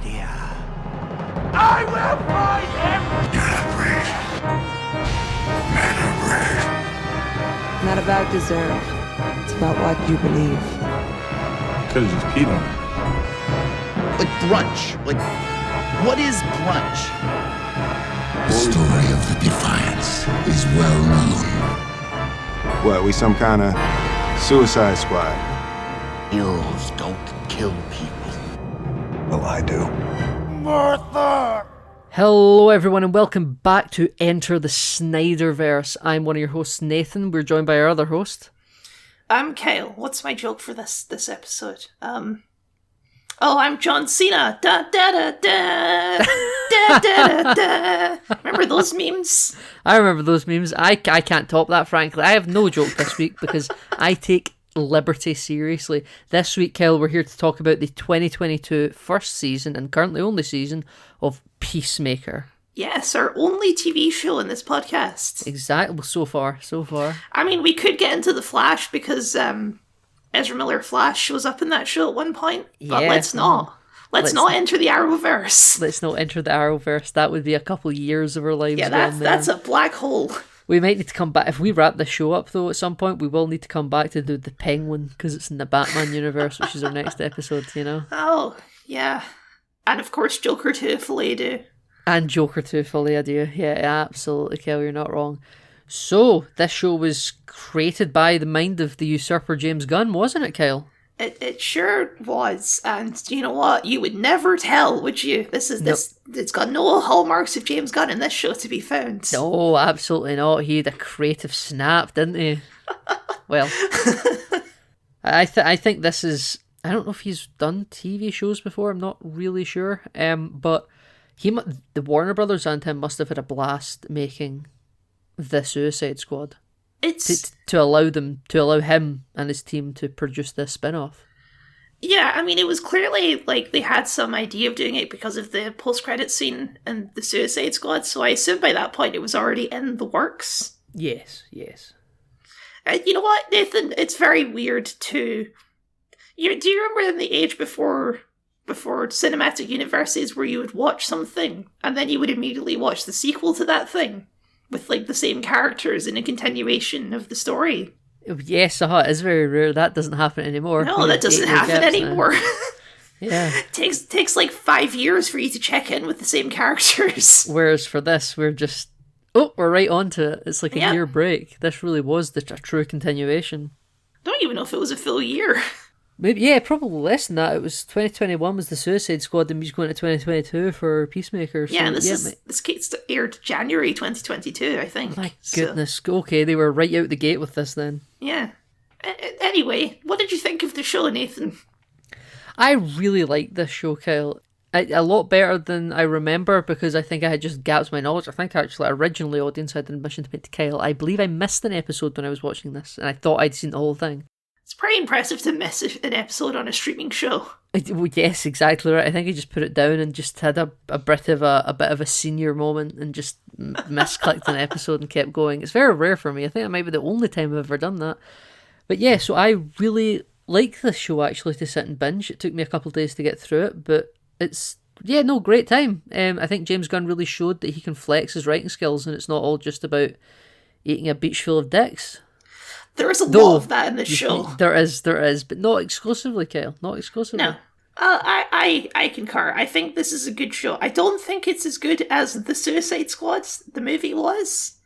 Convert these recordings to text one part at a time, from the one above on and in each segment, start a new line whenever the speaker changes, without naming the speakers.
idea. I will find him!
You're a breed. Men are brave.
It's not about deserve. It's about what you believe.
Could've just peed on him.
Like brunch. Like, what is brunch?
The story of the Defiance is well known.
What, we some kind of suicide squad?
Heroes don't kill people.
Well, I do.
Martha!
Hello everyone and welcome back to Enter the SnyderVerse. I'm one of your hosts, Nathan. We're joined by our other host.
I'm Kyle. What's my joke for this episode? I'm John Cena. Da da da da. Da da da da. Remember those memes?
I remember those memes. I can't top that, frankly. I have no joke this week because I take liberty seriously. This week, Kyle, we're here to talk about the 2022 first season and currently only season of Peacemaker.
Yes, our only TV show in this podcast.
Exactly. Well, so far.
I mean, we could get into The Flash because Ezra Miller Flash shows up in that show at one point, but let's not. Let's not enter the Arrowverse.
Let's not enter the Arrowverse. That would be a couple of years of our lives.
Yeah,
gone there.
that's a black hole.
We might need to come back. If we wrap the show up, though, at some point, we will need to come back to do the Penguin, because it's in the Batman universe, which is our next episode, you know?
Oh, yeah. And of course, Joker 2, Filet Do.
And Joker 2, Filet Do. Yeah, absolutely, Kel, you're not wrong. So, this show was created by the mind of the usurper James Gunn, wasn't it, Kyle?
It sure was, and you know what? You would never tell, would you? It's got no hallmarks of James Gunn in this show to be found.
No, absolutely not. He had a creative snap, didn't he? Well, I think this is... I don't know if he's done TV shows before. I'm not really sure. But the Warner Brothers and him must have had a blast making the Suicide Squad.
It's
to allow him and his team to produce this spin-off.
Yeah, I mean, it was clearly like they had some idea of doing it because of the post-credit scene and the Suicide Squad, so I assume by that point it was already in the works.
Yes.
You know what, Nathan? It's very weird to... Do you remember in the age before cinematic universes where you would watch something and then you would immediately watch the sequel to that thing? With, like, the same characters in a continuation of the story.
Yes, it is very rare. That doesn't happen anymore.
No, that doesn't happen anymore.
Yeah.
Takes like 5 years for you to check in with the same characters.
Whereas for this, we're right on to it. It's like a year break. This really was a true continuation.
Don't even know if it was a full year.
Maybe, yeah, probably less than that. It was 2021 was the Suicide Squad, and he's going to 2022 for Peacemaker. So,
yeah, and this case aired January 2022, I think.
My goodness. Okay, they were right out the gate with this then.
Yeah. Anyway, what did you think of the show, Nathan?
I really liked this show, Kyle. A lot better than I remember, because I think I had just gaps in my knowledge. I think actually originally Audience had an admission to make to Kyle. I believe I missed an episode when I was watching this, and I thought I'd seen the whole thing.
It's pretty impressive to miss an episode on a streaming show.
Well, yes, exactly right. I think I just put it down and just had a bit of a senior moment and just misclicked an episode and kept going. It's very rare for me. I think it might be the only time I've ever done that. But yeah, so I really like this show actually to sit and binge. It took me a couple of days to get through it, but it's great time. I think James Gunn really showed that he can flex his writing skills and it's not all just about eating a beach full of dicks.
There is a lot of that in this show.
There is, but not exclusively, Kyle. Not exclusively.
No. I concur. I think this is a good show. I don't think it's as good as The Suicide Squad, the movie, was.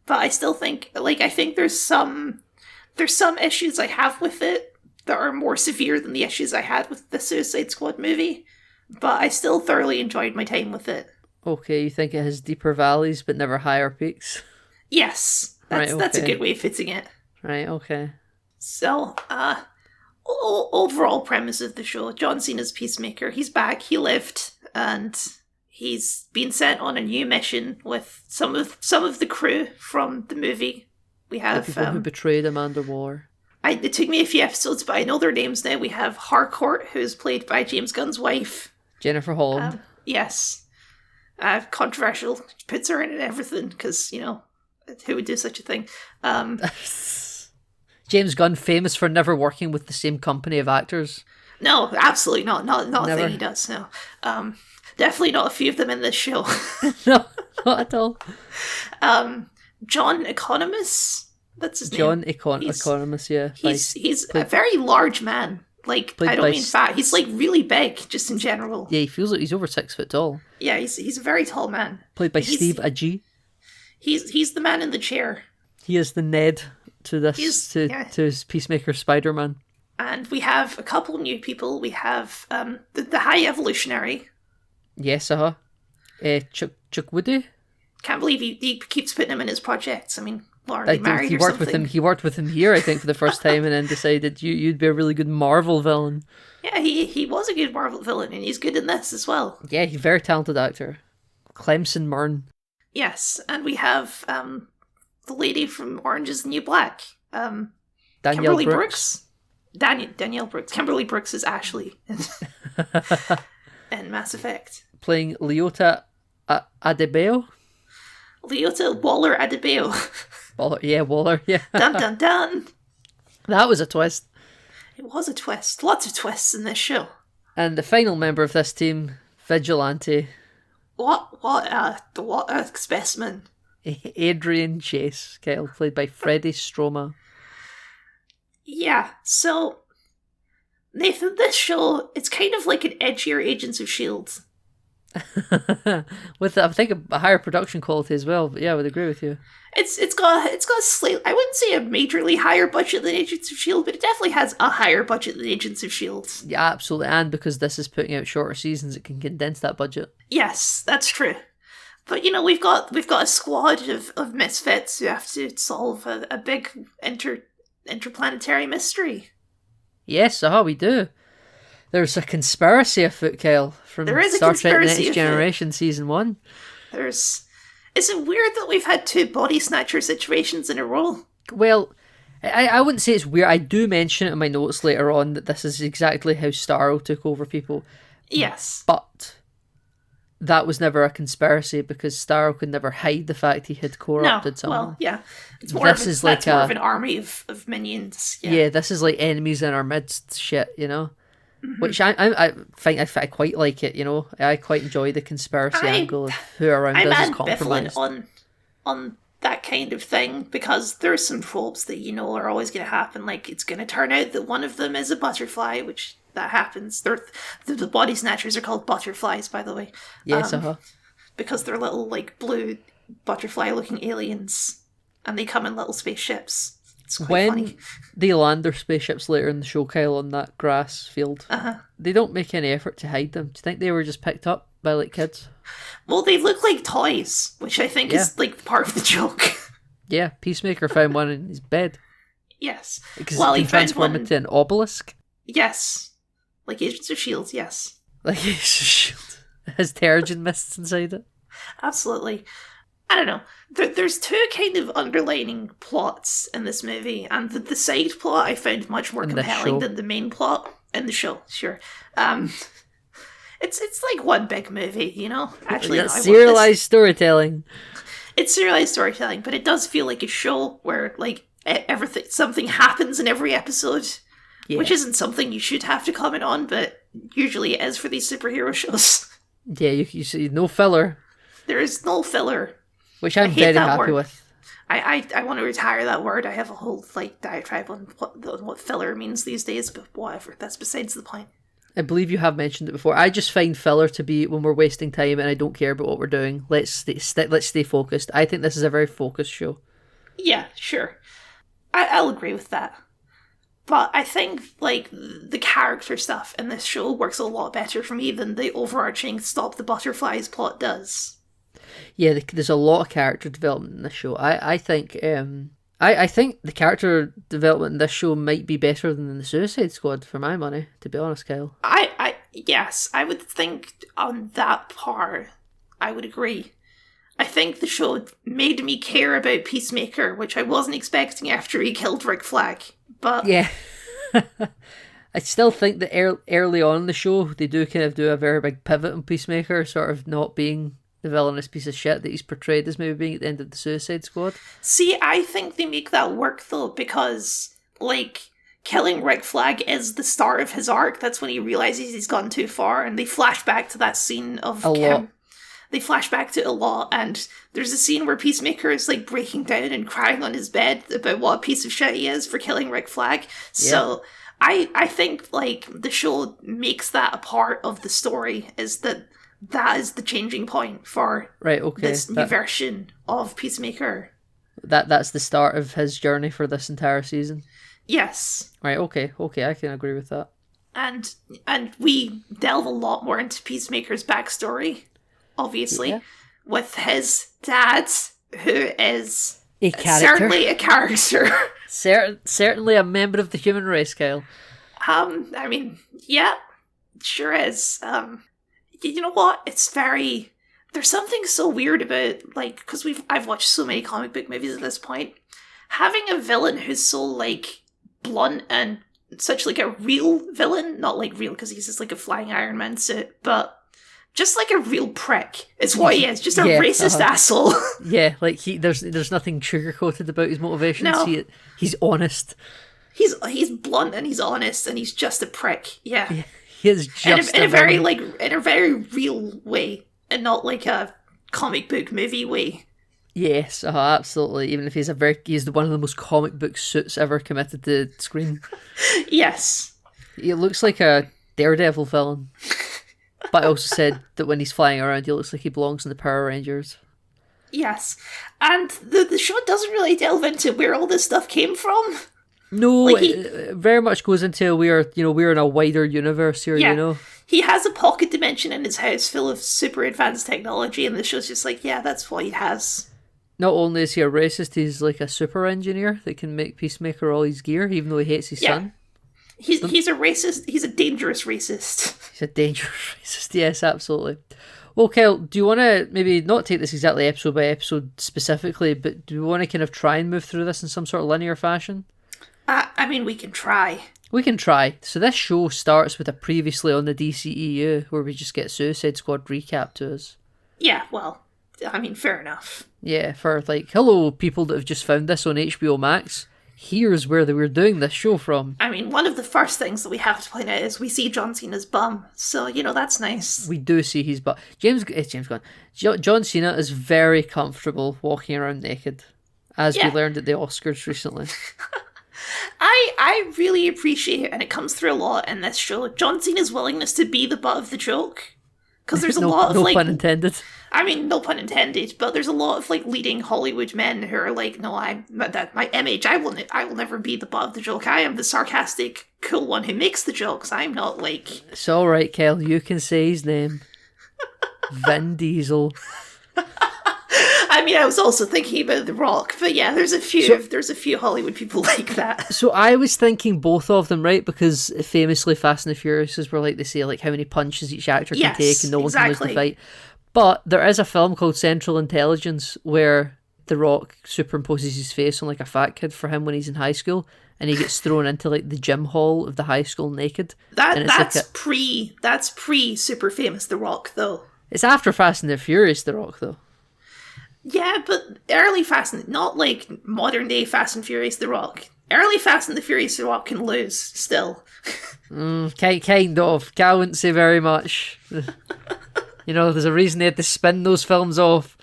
But I still think, I think there's some issues I have with it that are more severe than the issues I had with The Suicide Squad movie. But I still thoroughly enjoyed my time with it.
Okay, you think it has deeper valleys but never higher peaks?
Yes. That's a good way of fitting it.
Right, okay.
So, overall premise of the show, John Cena's Peacemaker. He's back, he lived, and he's been sent on a new mission with some of the crew from the movie. We have
the people who betrayed Amanda Waller.
It took me a few episodes, but I know their names now. We have Harcourt, who's played by James Gunn's wife.
Jennifer Holland.
Yes. Controversial. Puts her in everything, because, who would do such a thing?
James Gunn, famous for never working with the same company of actors.
No, absolutely not. Not a
Never.
thing he does. No, definitely not a few of them in this show.
No, not at all.
John Economos. That's his
John
name.
Economos, yeah.
He's a very large man. Like,
Played
I don't
by
mean fat. He's like really big, just in general.
Yeah, he feels like he's over 6 foot tall.
Yeah, he's a very tall man.
Played by
He's-
Steve Agee.
He's the man in the chair.
He is the Ned to this to his Peacemaker Spider-Man.
And we have a couple new people. We have the High Evolutionary.
Yes, Chuck Woody.
Can't believe he keeps putting him in his projects. I mean, are
I
they married
he
or
worked
something?
with him. He worked with him here, I think, for the first time, and then decided you'd be a really good Marvel villain.
Yeah, he was a good Marvel villain, and he's good in this as well.
Yeah, he's a very talented actor. Clemson Murn.
Yes, and we have the lady from Orange Is the New Black,
Danielle
Kimberly
Brooks.
Danielle Brooks. Kimberly Brooks is Ashley in Mass Effect.
Playing Leota Adebayo.
Leota Waller Adebayo.
Waller, yeah.
Dun dun dun.
That was a twist.
It was a twist. Lots of twists in this show.
And the final member of this team, Vigilante,
What a specimen.
Adrian Chase, Kyle, played by Freddie Stroma.
Yeah, so Nathan, this show, it's kind of like an edgier Agents of S.H.I.E.L.D.
With, I think, a higher production quality as well, but yeah, I would agree with you.
It's got a slight, I wouldn't say a majorly higher budget than Agents of S.H.I.E.L.D., but it definitely has a higher budget than Agents of S.H.I.E.L.D.
Yeah, absolutely, and because this is putting out shorter seasons, it can condense that budget.
Yes, that's true. But you know, we've got a squad of misfits who have to solve a big interplanetary mystery.
Yes, we do. There's a conspiracy afoot, Kyle, from
There is a
Star Trek
conspiracy
Next
afoot.
Generation Season 1.
Is it weird that we've had 2 body snatcher situations in a row?
Well, I wouldn't say it's weird. I do mention it in my notes later on that this is exactly how Starro took over people.
Yes.
But that was never a conspiracy because Starro could never hide the fact he had corrupted someone.
Well, yeah. It's more,
This
of, a,
is
that's
like
more
a-
of an army of minions.
Yeah, this is like enemies in our midst shit, you know? Which I think I quite like it, you know? I quite enjoy the conspiracy angle of who around
I'm
us is
ambivalent
compromised.
on that kind of thing because there's some tropes that you know are always going to happen. Like it's going to turn out that one of them is a butterfly, which that happens. The body snatchers are called butterflies, by the way.
Yes,
Because they're little like blue butterfly-looking aliens, and they come in little spaceships. It's quite
When
funny.
they land their spaceships later in the show, Kyle, on that grass field, they don't make any effort to hide them. Do you think they were just picked up by like kids?
Well, they look like toys, which I think is like part of the joke.
Yeah, Peacemaker found one in his bed.
Yes.
Because
Well,
he
he
can
found
transform
one.
into an obelisk.
Yes. Like Agents of S.H.I.E.L.D., yes.
Like his shield has Terrigen mists inside it.
Absolutely. I don't know. There's 2 kind of underlining plots in this movie, and the side plot I found much more
In this
compelling
show.
than the main plot in the show. Sure, it's like one big movie, you know. Actually, no,
That's
I want
serialized storytelling.
it's serialized storytelling, but it does feel like a show where like something happens in every episode, which isn't something you should have to comment on, but usually it is for these superhero shows.
Yeah, you see no filler,
There is no filler.
which I'm
hate
very
that
happy
word.
with.
I want to retire that word. I have a whole like diatribe on what filler means these days, but whatever. That's besides the point.
I believe you have mentioned it before. I just find filler to be when we're wasting time and I don't care about what we're doing. Let's stay focused. I think this is a very focused show.
Yeah, sure. I'll agree with that. But I think like the character stuff in this show works a lot better for me than the overarching stop the butterflies plot does.
Yeah, there's a lot of character development in this show. I think I think the character development in this show might be better than in the Suicide Squad, for my money, to be honest, Kyle.
Yes, I would think on that part, I would agree. I think the show made me care about Peacemaker, which I wasn't expecting after he killed Rick Flag. But
Yeah. I still think that early on in the show, they do kind of do a very big pivot on Peacemaker, sort of not being the villainous piece of shit that he's portrayed as maybe being at the end of the Suicide Squad.
see, I think they make that work though, because like killing Rick Flag is the start of his arc. That's when he realizes he's gone too far, and they flash back to that scene of him. They flash back to it a lot, and there's a scene where Peacemaker is like breaking down and crying on his bed about what a piece of shit he is for killing Rick Flag. So I think like the show makes that a part of the story, is that is the changing point for this new version of Peacemaker.
That's the start of his journey for this entire season.
Yes.
Right, okay, I can agree with that.
And we delve a lot more into Peacemaker's backstory, obviously, with his dad, who is
a character.
Certainly a character.
Certainly a member of the human race, Kyle.
I mean, yeah, sure is. You know what? There's something so weird about, like, because I've watched so many comic book movies at this point, having a villain who's so, like, blunt and such, like, a real villain, not, like, real because he's just, like, a flying Iron Man suit, but just, like, a real prick is what he is, just a racist asshole. Yeah, like, there's nothing sugar-coated about his motivations.
No. He's honest.
He's blunt and he's honest and he's just a prick, yeah.
He is just
in a very real way, and not like a comic book movie way.
Yes, absolutely. Even if he's one of the most comic book suits ever committed to screen.
Yes.
He looks like a Daredevil villain. But I also said that when he's flying around, he looks like he belongs in the Power Rangers.
Yes. And the show doesn't really delve into where all this stuff came from.
No, like it very much goes into we're in a wider universe here, you know.
He has a pocket dimension in his house full of super advanced technology, and the show's just like, yeah, that's what he has.
Not only is he a racist, he's like a super engineer that can make Peacemaker all his gear, even though he hates his son.
He's a racist. He's a dangerous racist.
He's a dangerous racist, yes, absolutely. Well, Kyle, do you want to maybe not take this exactly episode by episode specifically, but do you want to kind of try and move through this in some sort of linear fashion?
I mean, we can try.
We can try. So this show starts with a previously on the DCEU, where we just get Suicide Squad recap to us.
Yeah, well, I mean, fair enough.
Yeah, for like, hello, people that have just found this on HBO Max. Here's where they were doing this show from.
I mean, one of the first things that we have to point out is we see John Cena's bum. So, that's nice.
We do see his bum. James Gunn. John Cena is very comfortable walking around naked, as we learned at the Oscars recently.
I really appreciate, and it comes through a lot in this show, John Cena's willingness to be the butt of the joke. Because there's a lot of,
no pun intended.
I mean, no pun intended, but there's a lot of, like, leading Hollywood men who are like, no, my image, I will never be the butt of the joke. I am the sarcastic, cool one who makes the jokes. I'm not, like...
It's alright, Kel, you can say his name. Vin Diesel.
I mean, I was also thinking about The Rock, but yeah, there's a few Hollywood people like that.
So I was thinking both of them, right? Because famously, Fast and the Furious is where, like, they say, like, how many punches each actor can take and no one can lose the fight. But there is a film called Central Intelligence where The Rock superimposes his face on, like, a fat kid for him when he's in high school, and he gets thrown into, like, the gym hall of the high school naked.
That's pre super famous The Rock, though.
It's after Fast and the Furious The Rock, though.
Yeah, but early not like modern day Fast and Furious The Rock. Early Fast and the Furious The Rock can lose still.
Kind of. I wouldn't say very much. There's a reason they had to spin those films off.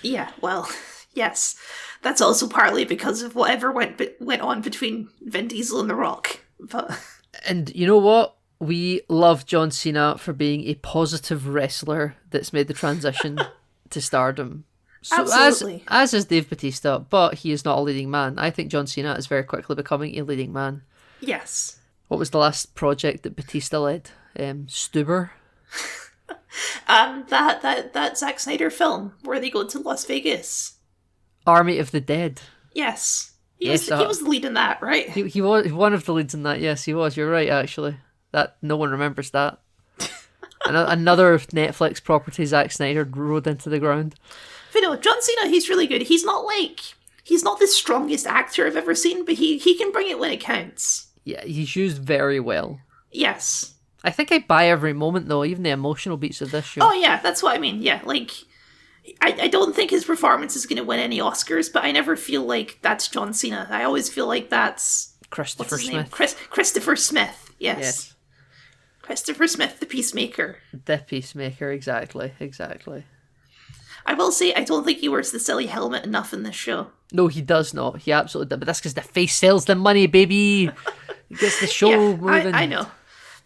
Yeah, well, yes. That's also partly because of whatever went on between Vin Diesel and The Rock. But
and you know what? We love John Cena for being a positive wrestler that's made the transition to stardom. So
absolutely.
As is Dave Bautista, but he is not a leading man. I think John Cena is very quickly becoming a leading man.
Yes.
What was the last project that Bautista led? Stuber?
That Zack Snyder film where they go to Las Vegas.
Army of the Dead.
Yes. He was the lead in that, right?
He was one of the leads in that, yes, he was. You're right, actually. That no one remembers that. Another Netflix property Zack Snyder rode into the ground.
But no, John Cena, he's really good. He's not the strongest actor I've ever seen, but he can bring it when it counts.
Yeah, he's used very well.
Yes.
I think I buy every moment, though, even the emotional beats of this show.
Oh, yeah, that's what I mean. Yeah, like, I don't think his performance is going to win any Oscars, but I never feel like that's John Cena. I always feel like that's
Christopher
What's his name?
Smith.
Christopher Smith. Yes.
Yes.
Christopher Smith, the Peacemaker.
The Peacemaker, exactly.
I will say, I don't think he wears the silly helmet enough in this show.
No, he does not. He absolutely does. But that's because the face sells the money, baby. It gets the show moving.
I know.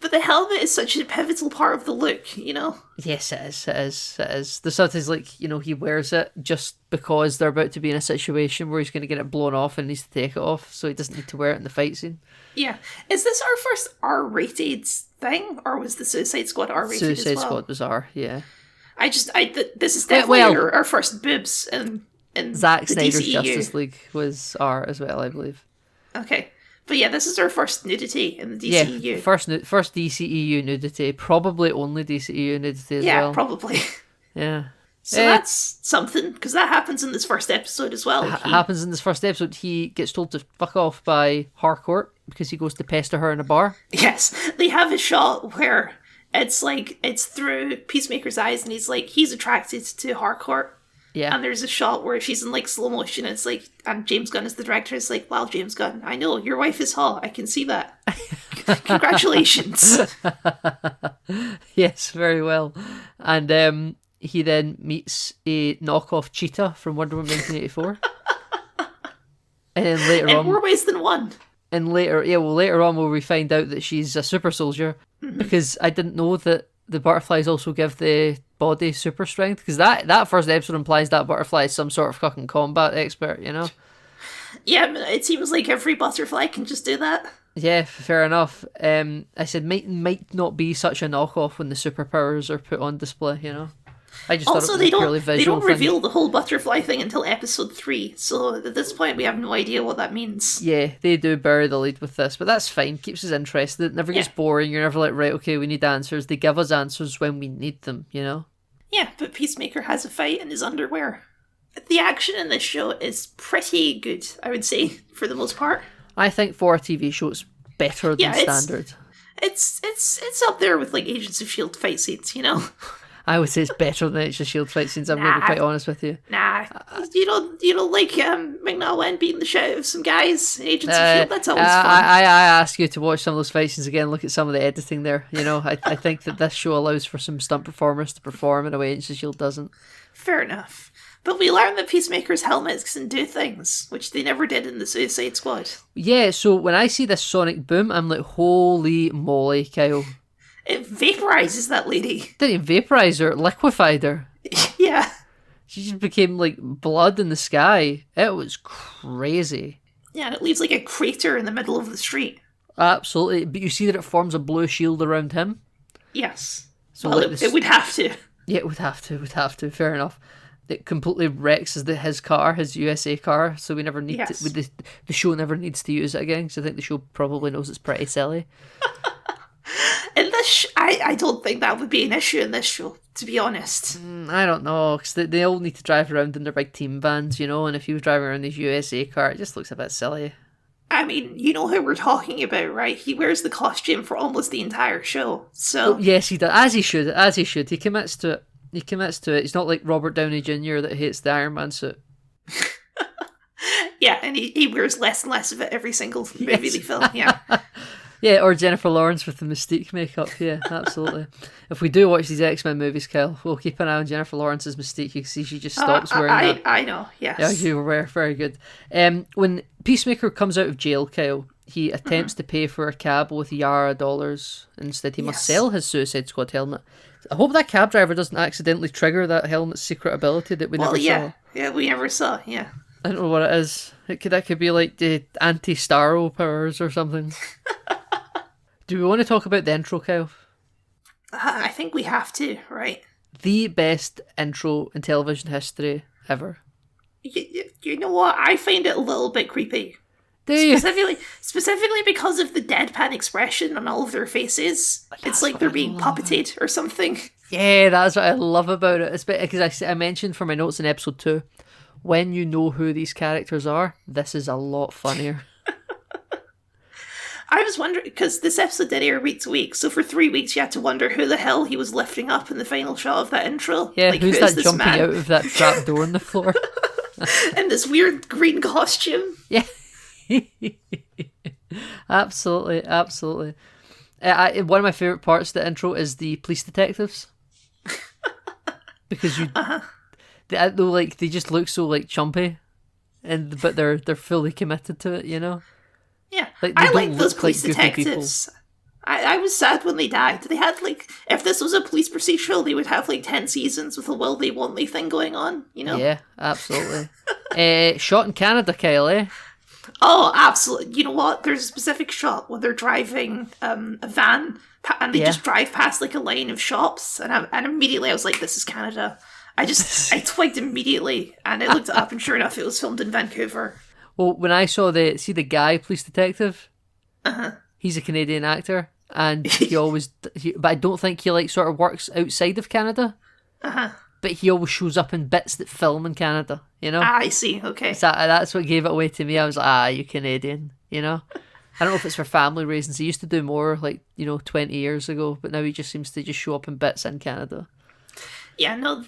But the helmet is such a pivotal part of the look, you know?
Yes, it is. There's sometimes like, you know, he wears it just because they're about to be in a situation where he's going to get it blown off and needs to take it off, so he doesn't need to wear it in the fight scene.
Yeah. Is this our first R-rated thing, or was the Suicide Squad R-rated as well?
Suicide Squad was R, yeah.
This is definitely our first boobs in
Zack
the
Snyder's
DCEU.
Justice League was R as well, I believe.
Okay. But yeah, this is our first nudity in the DCEU.
Yeah, first DCEU nudity, probably only DCEU nudity as well.
Yeah, probably.
Yeah.
So that's something, because that happens in this first episode as well.
Happens in this first episode. He gets told to fuck off by Harcourt because he goes to pester her in a bar.
Yes, they have a shot where it's through Peacemaker's eyes, and he's attracted to Harcourt.
Yeah.
And there's a shot where she's in like slow motion, and it's like, and James Gunn is the director. It's like, wow, James Gunn, I know your wife is hot. I can see that. Congratulations.
Yes, very well. And he then meets a knockoff cheetah from Wonder Woman 1984. And then later
in
on,
more ways than one.
And later on, where we find out that she's a super soldier, because I didn't know that the butterflies also give the body super strength, because that first episode implies that butterfly is some sort of fucking combat expert, you know?
Yeah, it seems like every butterfly can just do that.
Yeah, fair enough. I said might not be such a knockoff when the superpowers are put on display, you know? I just
Also,
thought it was a purely
they
visual
don't reveal the whole butterfly thing until episode 3, so at this point we have no idea what that means.
Yeah, they do bury the lead with this, but that's fine. Keeps us interested. It never gets boring. You're never like, right, okay, we need answers. They give us answers when we need them, you know?
Yeah, but Peacemaker has a fight in his underwear. The action in this show is pretty good, I would say, for the most part.
I think for a TV show, it's better than standard.
It's up there with like Agents of S.H.I.E.L.D. fight scenes, you know?
I would say it's better than Agents of S.H.I.E.L.D. fight scenes. I'm going to be quite honest with you.
Nah, you don't like McNally beating the shit out of some guys in Agents of S.H.I.E.L.D. That's always fun.
I ask you to watch some of those fight scenes again. Look at some of the editing there. You know, I think that this show allows for some stunt performers to perform in a way Agents of S.H.I.E.L.D. doesn't.
Fair enough. But we learn that Peacemaker's helmets can do things, which they never did in the Suicide Squad.
Yeah, so when I see this sonic boom, I'm like, holy moly, Kyle.
It vaporizes that lady.
Didn't even vaporize her, it liquefied her.
Yeah.
She just became like blood in the sky. It was crazy.
Yeah, and it leaves like a crater in the middle of the street.
Absolutely. But you see that it forms a blue shield around him?
Yes.
So
well,
like
it would have to.
Yeah, it would have to. Fair enough. It completely wrecks his car, his USA car, so we never need to. The show never needs to use it again, because I think the show probably knows it's pretty silly.
In this, I don't think that would be an issue in this show, to be honest.
I don't know, because they all need to drive around in their big team vans, you know, and if he was driving around his USA car, it just looks a bit silly.
I mean, you know who we're talking about, right? He wears the costume for almost the entire show, so...
Oh, yes, he does, as he should. He commits to it. He's not like Robert Downey Jr. that hates the Iron Man suit.
Yeah, and he wears less and less of it every single movie they film, yeah.
Yeah, or Jennifer Lawrence with the Mystique makeup. Yeah, absolutely. If we do watch these X-Men movies, Kyle, we'll keep an eye on Jennifer Lawrence's Mystique. You can see she just stops wearing that.
I know, yes.
Yeah, you were very good. When Peacemaker comes out of jail, Kyle, he attempts to pay for a cab with Yara dollars. Instead, he must sell his Suicide Squad helmet. I hope that cab driver doesn't accidentally trigger that helmet's secret ability that we never saw.
Yeah, we never saw, yeah.
I don't know what it is. That could be like the anti-Starro powers or something. Do we want to talk about the intro, Kyle?
I think we have to, right?
The best intro in television history ever.
You know what? I find it a little bit creepy.
Do you?
Specifically because of the deadpan expression on all of their faces. It's like they're being puppeted or something.
Yeah, that's what I love about it. It's because I mentioned for my notes in episode 2, when you know who these characters are, this is a lot funnier.
I was wondering, because this episode did air week to week, so for 3 weeks you had to wonder who the hell he was lifting up in the final shot of that intro.
Yeah,
like,
who's that jumping out of that trap door in the floor?
In this weird green costume.
Yeah. Absolutely, absolutely. One of my favorite parts of the intro is the police detectives, because they just look so like chumpy, but they're fully committed to it, you know.
Yeah,
Like,
I
they
like
don't
those
look like
police
goofy people.
detectives. I was sad when they died. They had like, if this was a police procedural, they would have like 10 seasons with a will they won't they thing going on, you know?
Yeah, absolutely. Shot in Canada, Kyle, eh?
Oh, absolutely. You know what? There's a specific shot where they're driving a van and they just drive past like a line of shops, and immediately I was like, this is Canada. I twigged immediately, and I looked it up, and sure enough, it was filmed in Vancouver.
Well, when I saw the guy police detective, he's a Canadian actor, and but I don't think he like sort of works outside of Canada. But he always shows up in bits that film in Canada, you know.
I see. Okay.
So that's what gave it away to me. I was like, you Canadian, you know. I don't know if it's for family reasons. He used to do more, like, 20 years ago, but now he just seems to just show up in bits in Canada.
Yeah, no,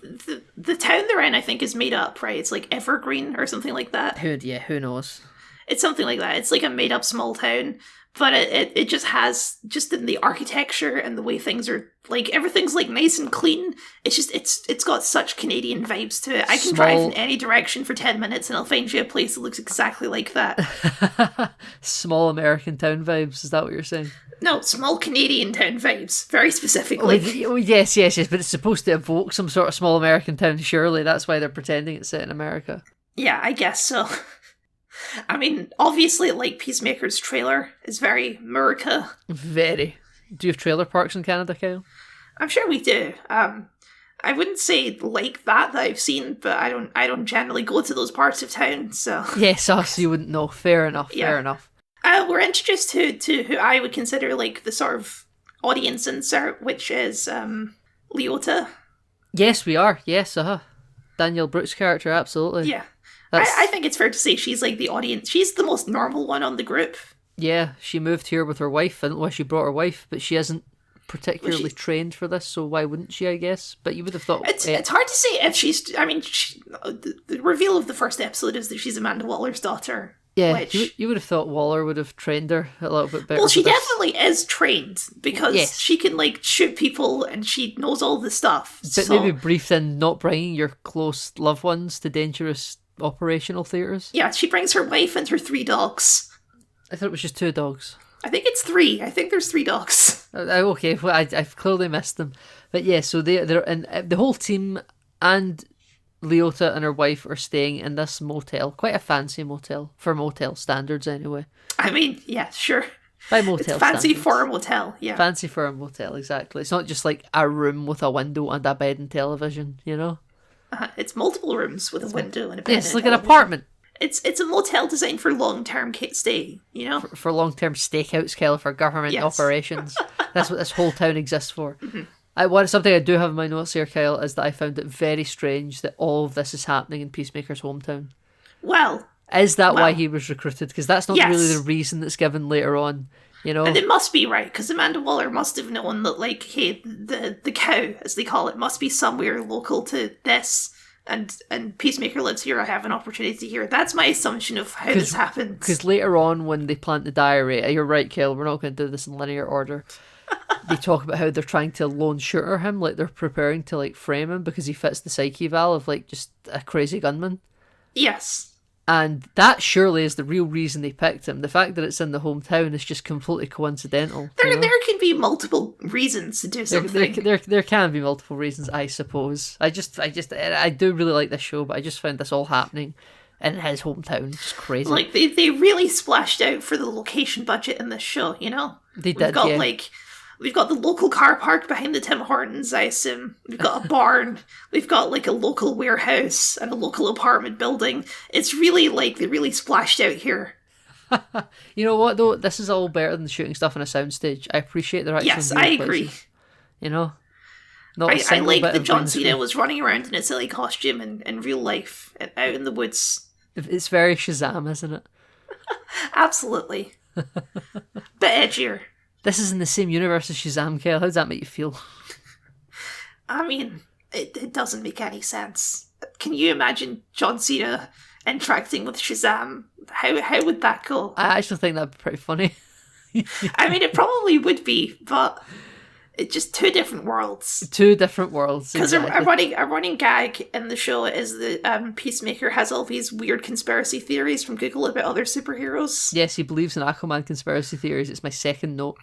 the town they're in, I think, is made up, right? It's like Evergreen or something like that.
Who knows?
It's something like that. It's like a made up small town, but it just has, just in the architecture and the way things are, like, everything's like nice and clean. It's just, it's got such Canadian vibes to it. I can drive in any direction for 10 minutes and I'll find you a place that looks exactly like that.
Small American town vibes, is that what you're saying?
No, small Canadian town vibes, very specifically.
Yes, but it's supposed to evoke some sort of small American town, surely. That's why they're pretending it's set in America.
Yeah, I guess so. I mean, obviously, like, Peacemaker's trailer is very America.
Very. Do you have trailer parks in Canada, Kyle?
I'm sure we do. I wouldn't say like that I've seen, but I don't generally go to those parts of town, so...
Yes, us, you wouldn't know. Fair enough, fair enough.
We're introduced to who I would consider, like, the sort of audience insert, which is, Leota.
Yes, we are. Yes, Daniel Brooks' character, absolutely.
Yeah. I think it's fair to say she's, like, the audience. She's the most normal one on the group.
Yeah, she moved here with her wife. I don't know why she brought her wife, but she isn't particularly trained for this, so why wouldn't she, I guess? But you would have thought...
It's hard to say if she's... I mean, the reveal of the first episode is that she's Amanda Waller's daughter.
Yeah,
which...
you would have thought Waller would have trained her a little bit better.
Well, she definitely is trained, because she can, like, shoot people and she knows all the stuff.
But maybe briefed in not bringing your close loved ones to dangerous operational theatres.
Yeah, she brings her wife and her 3 dogs.
I thought it was just 2 dogs.
I think it's 3. I think there's 3 dogs.
Okay, well, I've clearly missed them. But yeah, so they're in, the whole team and Leota and her wife are staying in this motel. Quite a fancy motel, for motel standards anyway.
I mean, yeah, sure.
By motel
it's fancy
standards.
For a motel, yeah.
Fancy for a motel, exactly. It's not just like a room with a window and a bed and television, you know?
It's multiple rooms with a window and a bed.
Yeah, it's like an apartment.
It's a motel designed for long-term stay, you know?
For long-term stakeout scale for government operations. That's what this whole town exists for. Mm-hmm. Something I do have in my notes here, Kyle, is that I found it very strange that all of this is happening in Peacemaker's hometown.
Well...
Is that why he was recruited? Because that's not really the reason that's given later on, you know?
And it must be, right, because Amanda Waller must have known that, like, hey, the cow, as they call it, must be somewhere local to this... And Peacemaker lives here, I have an opportunity here. That's my assumption of how this happens.
Because later on, when they plant the diary, you're right, Kale, we're not going to do this in linear order. They talk about how they're trying to lone shooter him, like they're preparing to like frame him because he fits the psyche val of like just a crazy gunman.
Yes.
And that surely is the real reason they picked him. The fact that it's in the hometown is just completely coincidental.
There can be multiple reasons to do something.
There can be multiple reasons, I suppose. I do really like this show, but I just found this all happening in his hometown. Just crazy.
Like, they really splashed out for the location budget in this show, you know?
They did,
We've got the local car park behind the Tim Hortons, I assume. We've got a barn. We've got, like, a local warehouse and a local apartment building. It's really, like, they really splashed out here.
You know what, though? This is all better than shooting stuff on a soundstage. I appreciate the right.
Yes, I agree.
Places. You know?
I like that John Cena was running around in a silly costume in real life, out in the woods.
It's very Shazam, isn't it?
Absolutely. Bit edgier.
This is in the same universe as Shazam, Kale. How does that make you feel?
I mean, it doesn't make any sense. Can you imagine John Cena interacting with Shazam How would that go?
I actually think that'd be pretty funny.
I mean, it probably would be, but it's just two different worlds.
Two different worlds.
Because
exactly.
a running gag in the show is that Peacemaker has all these weird conspiracy theories from Google about other superheroes.
Yes, he believes in Aquaman conspiracy theories. It's my second note.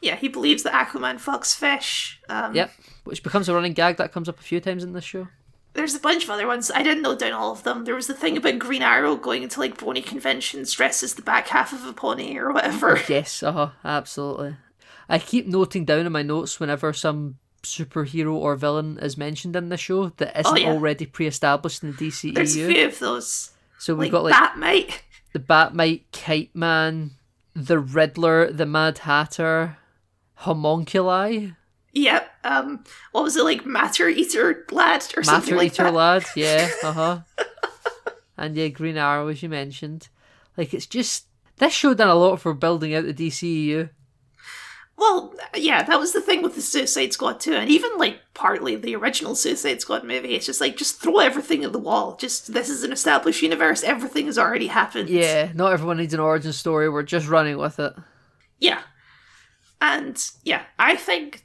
Yeah, he believes that Aquaman fucks fish.
Yep, which becomes a running gag that comes up a few times in this show.
There's a bunch of other ones. I didn't note down all of them. There was the thing about Green Arrow going into like pony conventions dressed as the back half of a pony or whatever.
Yes, absolutely. I keep noting down in my notes whenever some superhero or villain is mentioned in the show that isn't already pre-established in the DCEU.
There's a few of those.
So we've
like
got like
Batmite.
The Batmite, Kite Man, the Riddler, the Mad Hatter, Homunculi.
Yep. What was it, like Matter Eater Lad or something like that?
Matter Eater Lad, yeah, And yeah, Green Arrow, as you mentioned. Like, it's just... This show done a lot for building out the DCEU.
Well, yeah, that was the thing with the Suicide Squad too, and even like partly the original Suicide Squad movie. It's just like, just throw everything at the wall. Just, this is an established universe. Everything has already happened.
Yeah, not everyone needs an origin story. We're just running with it.
Yeah. And yeah, I think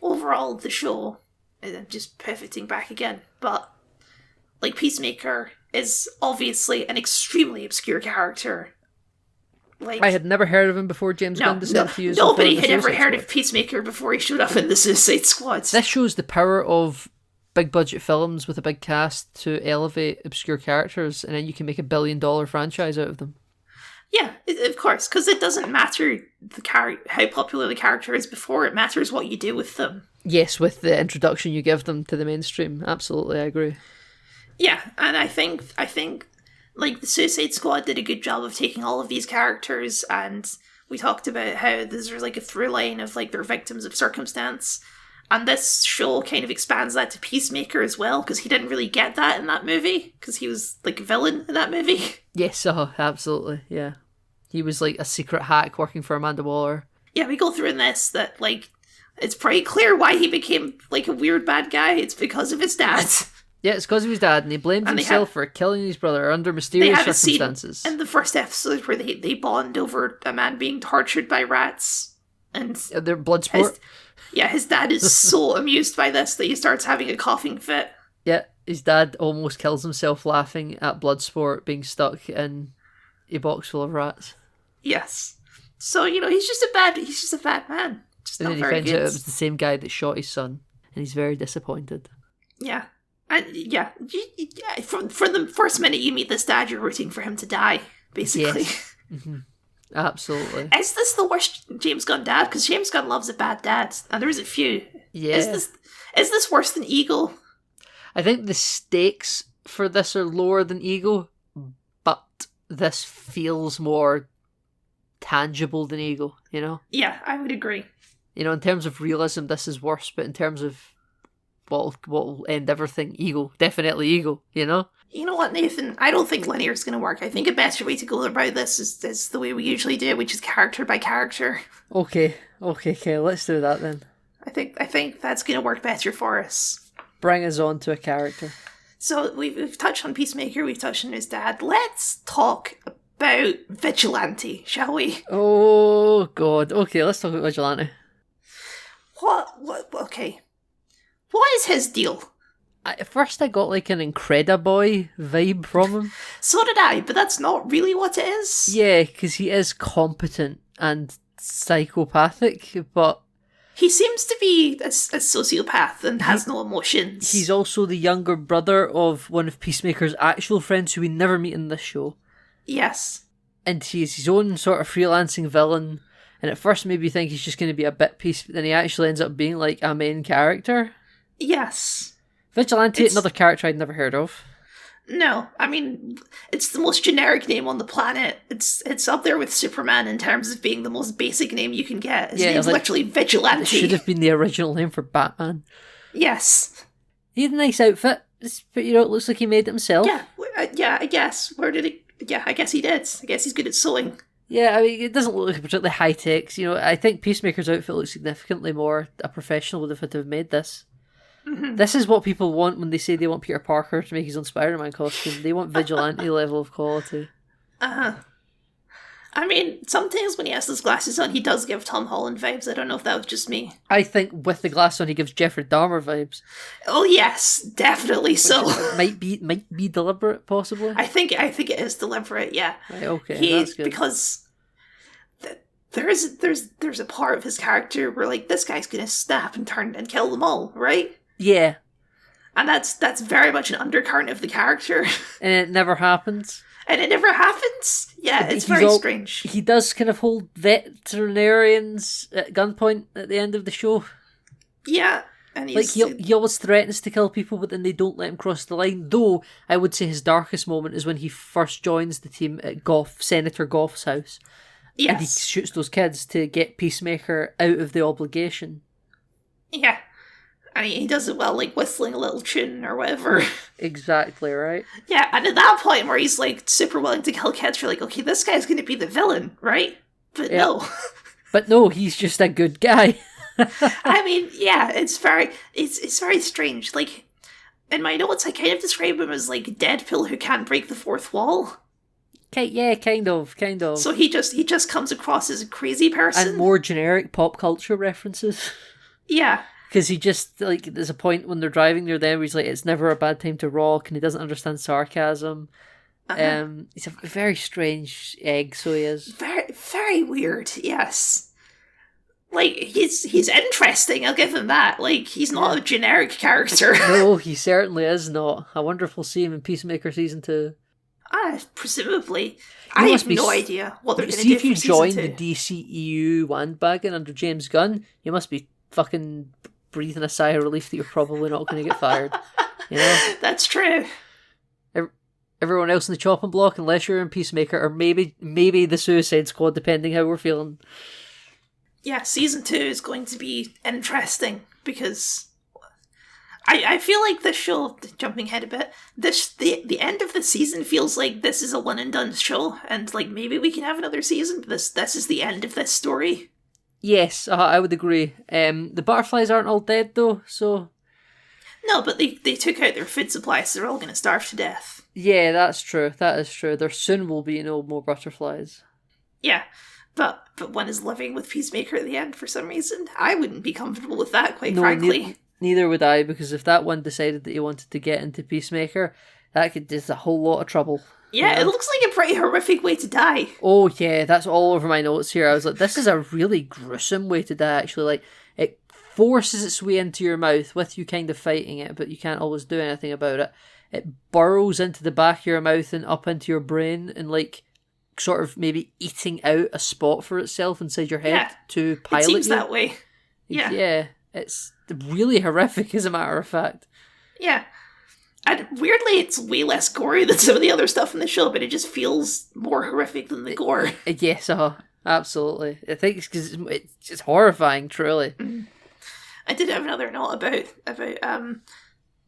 overall the show, I'm just pivoting back again, but like Peacemaker is obviously an extremely obscure character. Like,
I had never heard of him before James Gunn decided to use him.
Nobody had ever heard of Peacemaker before he showed up in the Suicide Squad.
This shows the power of big budget films with a big cast to elevate obscure characters, and then you can make $1 billion franchise out of them.
Yeah, of course, because it doesn't matter how popular the character is before, it matters what you do with them.
Yes, with the introduction you give them to the mainstream. Absolutely, I agree.
Yeah, and I think like the Suicide Squad did a good job of taking all of these characters, and we talked about how there's like a through line of like they're victims of circumstance, and this show kind of expands that to Peacemaker as well, because he didn't really get that in that movie, because he was like a villain in that movie.
Yes, absolutely, yeah. He was like a secret hack working for Amanda Waller.
Yeah, we go through in this that like it's pretty clear why he became like a weird bad guy. It's because of his dad.
Yeah, it's because of his dad, and he blames himself for killing his brother under mysterious circumstances.
In the first episode where they bond over a man being tortured by rats, and
their blood sport.
His dad is so amused by this that he starts having a coughing fit.
Yeah, his dad almost kills himself laughing at Bloodsport being stuck in a box full of rats.
Yes. So, he's just a bad man. Just
and
not
then he
very
finds
good.
out it was the same guy that shot his son, and he's very disappointed.
Yeah. And yeah, from the first minute you meet this dad, you're rooting for him to die, basically.
Yes. Mm-hmm. Absolutely.
Is this the worst James Gunn dad? Because James Gunn loves a bad dad, and there's a few.
Yeah.
Is this worse than Eagle?
I think the stakes for this are lower than Eagle, but this feels more tangible than Eagle,
Yeah, I would agree.
In terms of realism, this is worse, but in terms of what will end everything, Eagle. Definitely Eagle,
You know what, Nathan? I don't think linear is going to work. I think a better way to go about this is the way we usually do it, which is character by character.
Okay, let's do that then.
I think that's going to work better for us.
Bring us on to a character.
So we've touched on Peacemaker, we've touched on his dad. Let's talk about Vigilante, shall we?
Oh, God. Okay, let's talk about Vigilante.
Okay. What is his deal?
At first I got like an Incrediboy vibe from him.
So did I, but that's not really what it is.
Yeah, because he is competent and psychopathic, but...
He seems to be a sociopath and has no emotions.
He's also the younger brother of one of Peacemaker's actual friends who we never meet in this show.
Yes.
And he's his own sort of freelancing villain. And at first maybe you think he's just going to be a bit piece, but then he actually ends up being like a main character.
Yes.
Vigilante, another character I'd never heard of.
No, I mean, it's the most generic name on the planet. It's up there with Superman in terms of being the most basic name you can get. His name's literally Vigilante.
It should have been the original name for Batman.
Yes.
He had a nice outfit, but it looks like he made it himself.
Yeah, I guess. Where did he... Yeah, I guess he did. I guess he's good at sewing.
Yeah, I mean, it doesn't look particularly high-tech. I think Peacemaker's outfit looks significantly more a professional would have had to have made this.
Mm-hmm.
This is what people want when they say they want Peter Parker to make his own Spider-Man costume. They want Vigilante level of quality.
I mean, sometimes when he has his glasses on, he does give Tom Holland vibes. I don't know if that was just me.
I think with the glass on, he gives Jeffrey Dahmer vibes.
Oh yes, definitely so.
Might be deliberate, possibly.
I think it is deliberate. Yeah.
Right, okay, that's good.
Because there's a part of his character where like this guy's gonna snap and turn and kill them all, right?
Yeah.
And that's very much an undercurrent of the character.
And it never happens.
And it never happens. Yeah, it's very strange.
He does kind of hold veterinarians at gunpoint at the end of the show.
Yeah. And he's,
he always threatens to kill people, but then they don't let him cross the line. Though, I would say his darkest moment is when he first joins the team at Senator Goff's house.
Yes.
And he shoots those kids to get Peacemaker out of the obligation.
Yeah. And he does it well, like whistling a little tune or whatever.
Exactly, right?
Yeah, and at that point where he's like super willing to kill kids, you're like, okay, this guy's going to be the villain, right? But no.
But no, he's just a good guy.
I mean, yeah, it's very strange. Like, in my notes, I kind of describe him as like Deadpool who can't break the fourth wall.
Yeah, kind of.
So he just comes across as a crazy person.
And more generic pop culture references.
Yeah.
Because he just, like, there's a point when they're driving near them where he's like, it's never a bad time to rock, and he doesn't understand sarcasm. He's a very strange egg, so he is.
Very, very weird, yes. Like, he's interesting, I'll give him that. Like, he's not a generic character.
No, he certainly is not. I wonder if we'll see him in Peacemaker Season 2.
Presumably. I have no idea what they're going to do for
See, if you
Season 2.
join the DCEU bandwagon under James Gunn, you must be fucking breathing a sigh of relief that you're probably not going to get fired. You know?
That's true.
Everyone else in the chopping block, unless you're in Peacemaker, or maybe the Suicide Squad, depending how we're feeling.
Yeah, Season 2 is going to be interesting, because I feel like this show, jumping ahead a bit, the end of the season feels like this is a one and done show, and like maybe we can have another season, but this is the end of this story. Yes,
I would agree. The butterflies aren't all dead though, so...
No, but they took out their food supply, so they're all going to starve to death.
Yeah, that's true. That is true. There soon will be no more butterflies.
Yeah, but one is living with Peacemaker at the end for some reason. I wouldn't be comfortable with that, quite frankly.
Neither would I, because if that one decided that he wanted to get into Peacemaker, that could just a whole lot of trouble.
Yeah, it looks like a pretty horrific way to die.
Oh yeah, that's all over my notes here. I was like, this is a really gruesome way to die, actually. Like, it forces its way into your mouth with you kind of fighting it, but you can't always do anything about it. It burrows into the back of your mouth and up into your brain and, like, sort of maybe eating out a spot for itself inside your head to pilot you.
It seems that way. Yeah.
Yeah, it's really horrific, as a matter of fact.
Yeah. And weirdly, it's way less gory than some of the other stuff in the show, but it just feels more horrific than the gore.
Yes, absolutely. I think it's because it's just horrifying, truly.
Mm. I did have another note about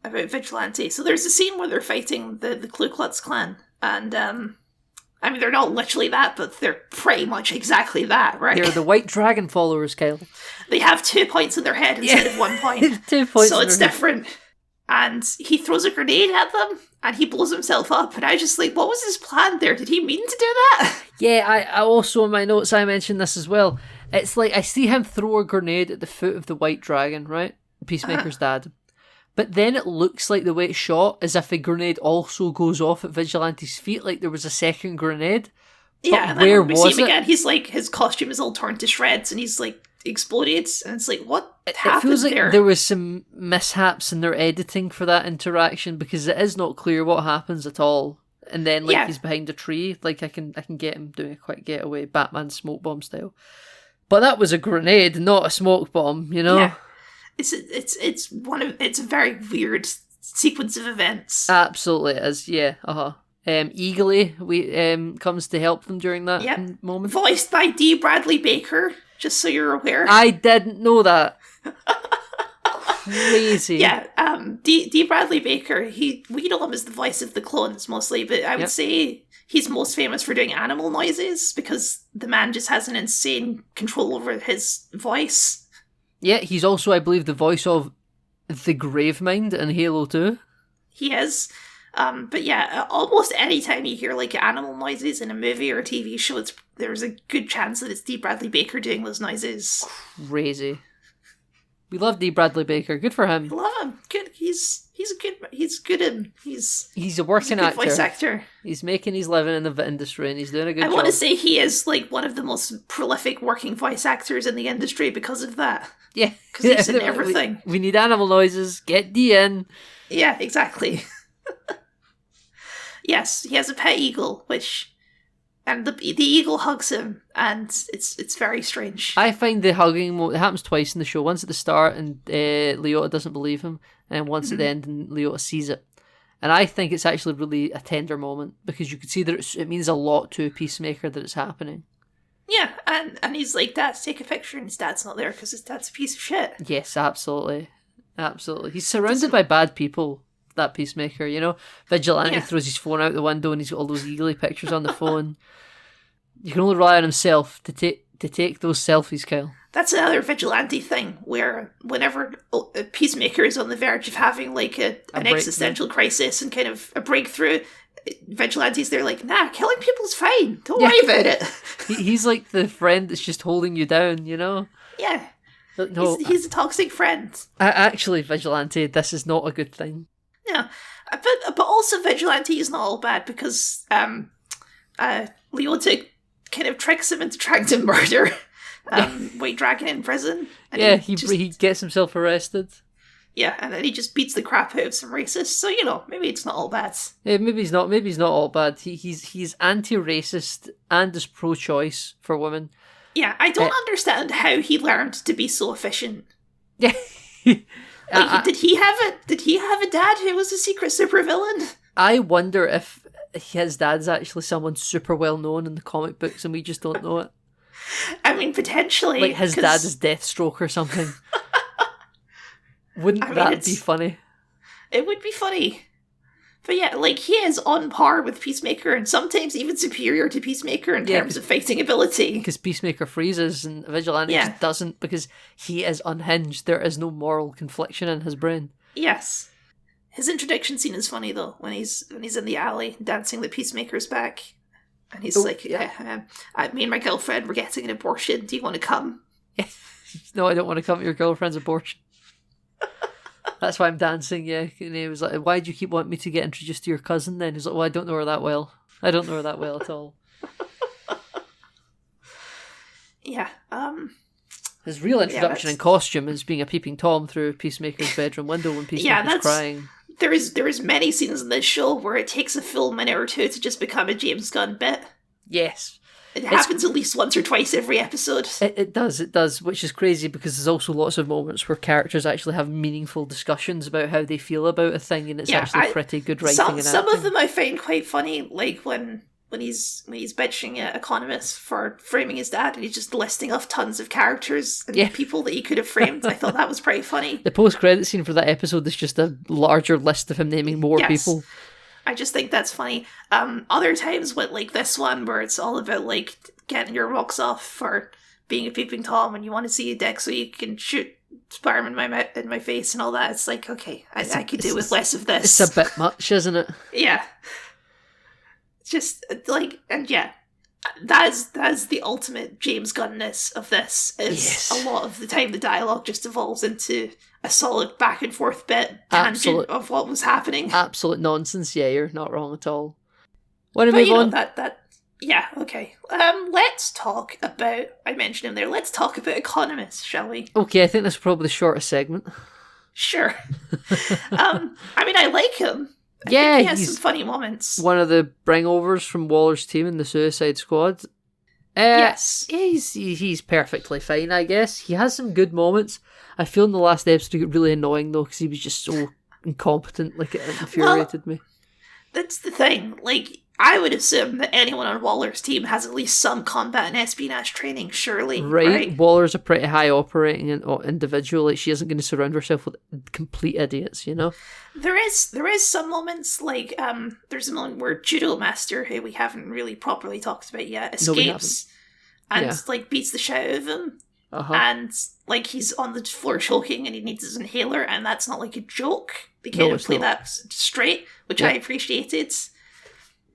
Vigilante. So there's a scene where they're fighting the Ku Klux Klan, and I mean, they're not literally that, but they're pretty much exactly that, right?
They're the White Dragon followers, Kyle.
They have 2 points in their head instead of 1 point.
2 points.
So it's different. And he throws a grenade at them, and he blows himself up. And I just like, what was his plan there? Did he mean to do that?
Yeah, I also in my notes I mentioned this as well. It's like I see him throw a grenade at the foot of the White Dragon, right? Peacemaker's dad. But then it looks like the way it's shot as if a grenade also goes off at Vigilante's feet, like there was a second grenade.
Yeah,
but where was
see him
it?
Again, he's like, his costume is all torn to shreds, and he's like exploded, and it's like, what happened
it feels like
there?
There was some mishaps in their editing for that interaction, because it is not clear what happens at all. And then he's behind a tree, like I can get him doing a quick getaway, Batman smoke bomb style. But that was a grenade, not a smoke bomb, you know?
Yeah. It's a very weird sequence of events.
Absolutely it is, yeah. Eagly comes to help them during that moment.
Voiced by D. Bradley Baker, just so you're aware.
I didn't know that. Crazy.
Yeah, D. Bradley Baker, we know him as the voice of the clones mostly, but I would say he's most famous for doing animal noises, because the man just has an insane control over his voice.
Yeah, he's also, I believe, the voice of the Gravemind in Halo 2.
He is. But yeah, almost any time you hear like animal noises in a movie or a TV show, there's a good chance that it's D. Bradley Baker doing those noises.
Crazy. We love D. Bradley Baker. Good for him.
I love him. Good. He's good in
he's a working
good
actor.
voice actor.
He's making his living in the industry, and he's doing a good job.
I want to say he is like one of the most prolific working voice actors in the industry because of that.
Yeah,
because he's in everything.
We need animal noises. Get D in.
Yeah, exactly. Yes, he has a pet eagle, and the eagle hugs him, and it's very strange.
I find the hugging it happens twice in the show. Once at the start, and Leota doesn't believe him, and once at the end, and Leota sees it. And I think it's actually really a tender moment because you can see that it means a lot to Peacemaker that it's happening.
Yeah, and he's like, "Dad, take a picture," and his dad's not there because his dad's a piece of shit.
Yes, absolutely. He's surrounded by bad people. That Peacemaker, Vigilante throws his phone out the window and he's got all those eagerly pictures on the phone. You can only rely on himself to take those selfies, Kyle.
That's another Vigilante thing, where whenever a Peacemaker is on the verge of having like an existential crisis and kind of a breakthrough, Vigilante's there like, nah, killing people's fine. Don't worry about it.
He's like the friend that's just holding you down,
Yeah.
But no,
he's a toxic friend.
Actually, Vigilante, this is not a good thing.
Yeah, but also Vigilante is not all bad because Leota kind of tricks him into trying to murder White Dragon in prison.
And he gets himself arrested.
Yeah, and then he just beats the crap out of some racists. So maybe it's not all bad.
Yeah, maybe he's not. Maybe he's not all bad. He's anti-racist and is pro-choice for women.
Yeah, I don't understand how he learned to be so efficient.
Yeah.
Did he have a dad who was a secret supervillain?
I wonder if his dad's actually someone super well known in the comic books and we just don't know it.
I mean, potentially.
Like his dad is Deathstroke or something. Wouldn't that be funny?
It would be funny. But yeah, like he is on par with Peacemaker and sometimes even superior to Peacemaker in terms of fighting ability.
Because Peacemaker freezes and Vigilante just doesn't because he is unhinged. There is no moral confliction in his brain.
Yes. His introduction scene is funny though, when he's in the alley dancing the Peacemaker's back. And he's me and my girlfriend were getting an abortion. Do you want to come?
No, I don't want to come to your girlfriend's abortion. That's why I'm dancing, yeah. And he was like, why do you keep wanting me to get introduced to your cousin then? He's like, well, I don't know her that well. I don't know her that well at all.
Yeah.
His real introduction in costume is being a peeping Tom through Peacemaker's bedroom window when Peacemaker's crying.
There is many scenes in this show where it takes a full minute or two to just become a James Gunn bit.
Yes.
It happens at least once or twice every episode.
It does, which is crazy because there's also lots of moments where characters actually have meaningful discussions about how they feel about a thing, and it's actually pretty good writing and acting.
Some of them I find quite funny, like when he's bitching at Economist for framing his dad, and he's just listing off tons of characters and people that he could have framed. I thought that was pretty funny. The
post-credit scene for that episode is just a larger list of him naming more people.
I just think that's funny. Other times with like this one where it's all about like getting your rocks off for being a peeping Tom and you want to see a dick so you can shoot sperm in my face and all that. It's like, okay, I could do with less of this.
It's a bit much, isn't it?
Yeah. Just like, and yeah, that is the ultimate James Gunn-ness of this. Is a lot of the time the dialogue just evolves into a solid back and forth bit tangent of what was happening.
Absolute nonsense. Yeah, you're not wrong at all. Want to move on?
Yeah, okay. Let's talk about. I mentioned him there. Let's talk about Economist, shall we?
Okay, I think that's probably the shortest segment.
Sure. I mean, I like him. I think he has some funny moments.
One of the bringovers from Waller's team in the Suicide Squad.
Yes.
He's perfectly fine, I guess. He has some good moments. I feel in the last episode it got really annoying though because he was just so incompetent. Like it infuriated me.
That's the thing. Like I would assume that anyone on Waller's team has at least some combat and espionage training. Surely, right?
Waller's a pretty high operating individual. Like she isn't going to surround herself with complete idiots. You know.
There is some moments like there's a moment where Judo Master, who we haven't really properly talked about yet, escapes and like beats the shit out of him. and like he's on the floor choking and he needs his inhaler, and that's not like a joke. They kind of
it's
play
not.
that straight, which I appreciated.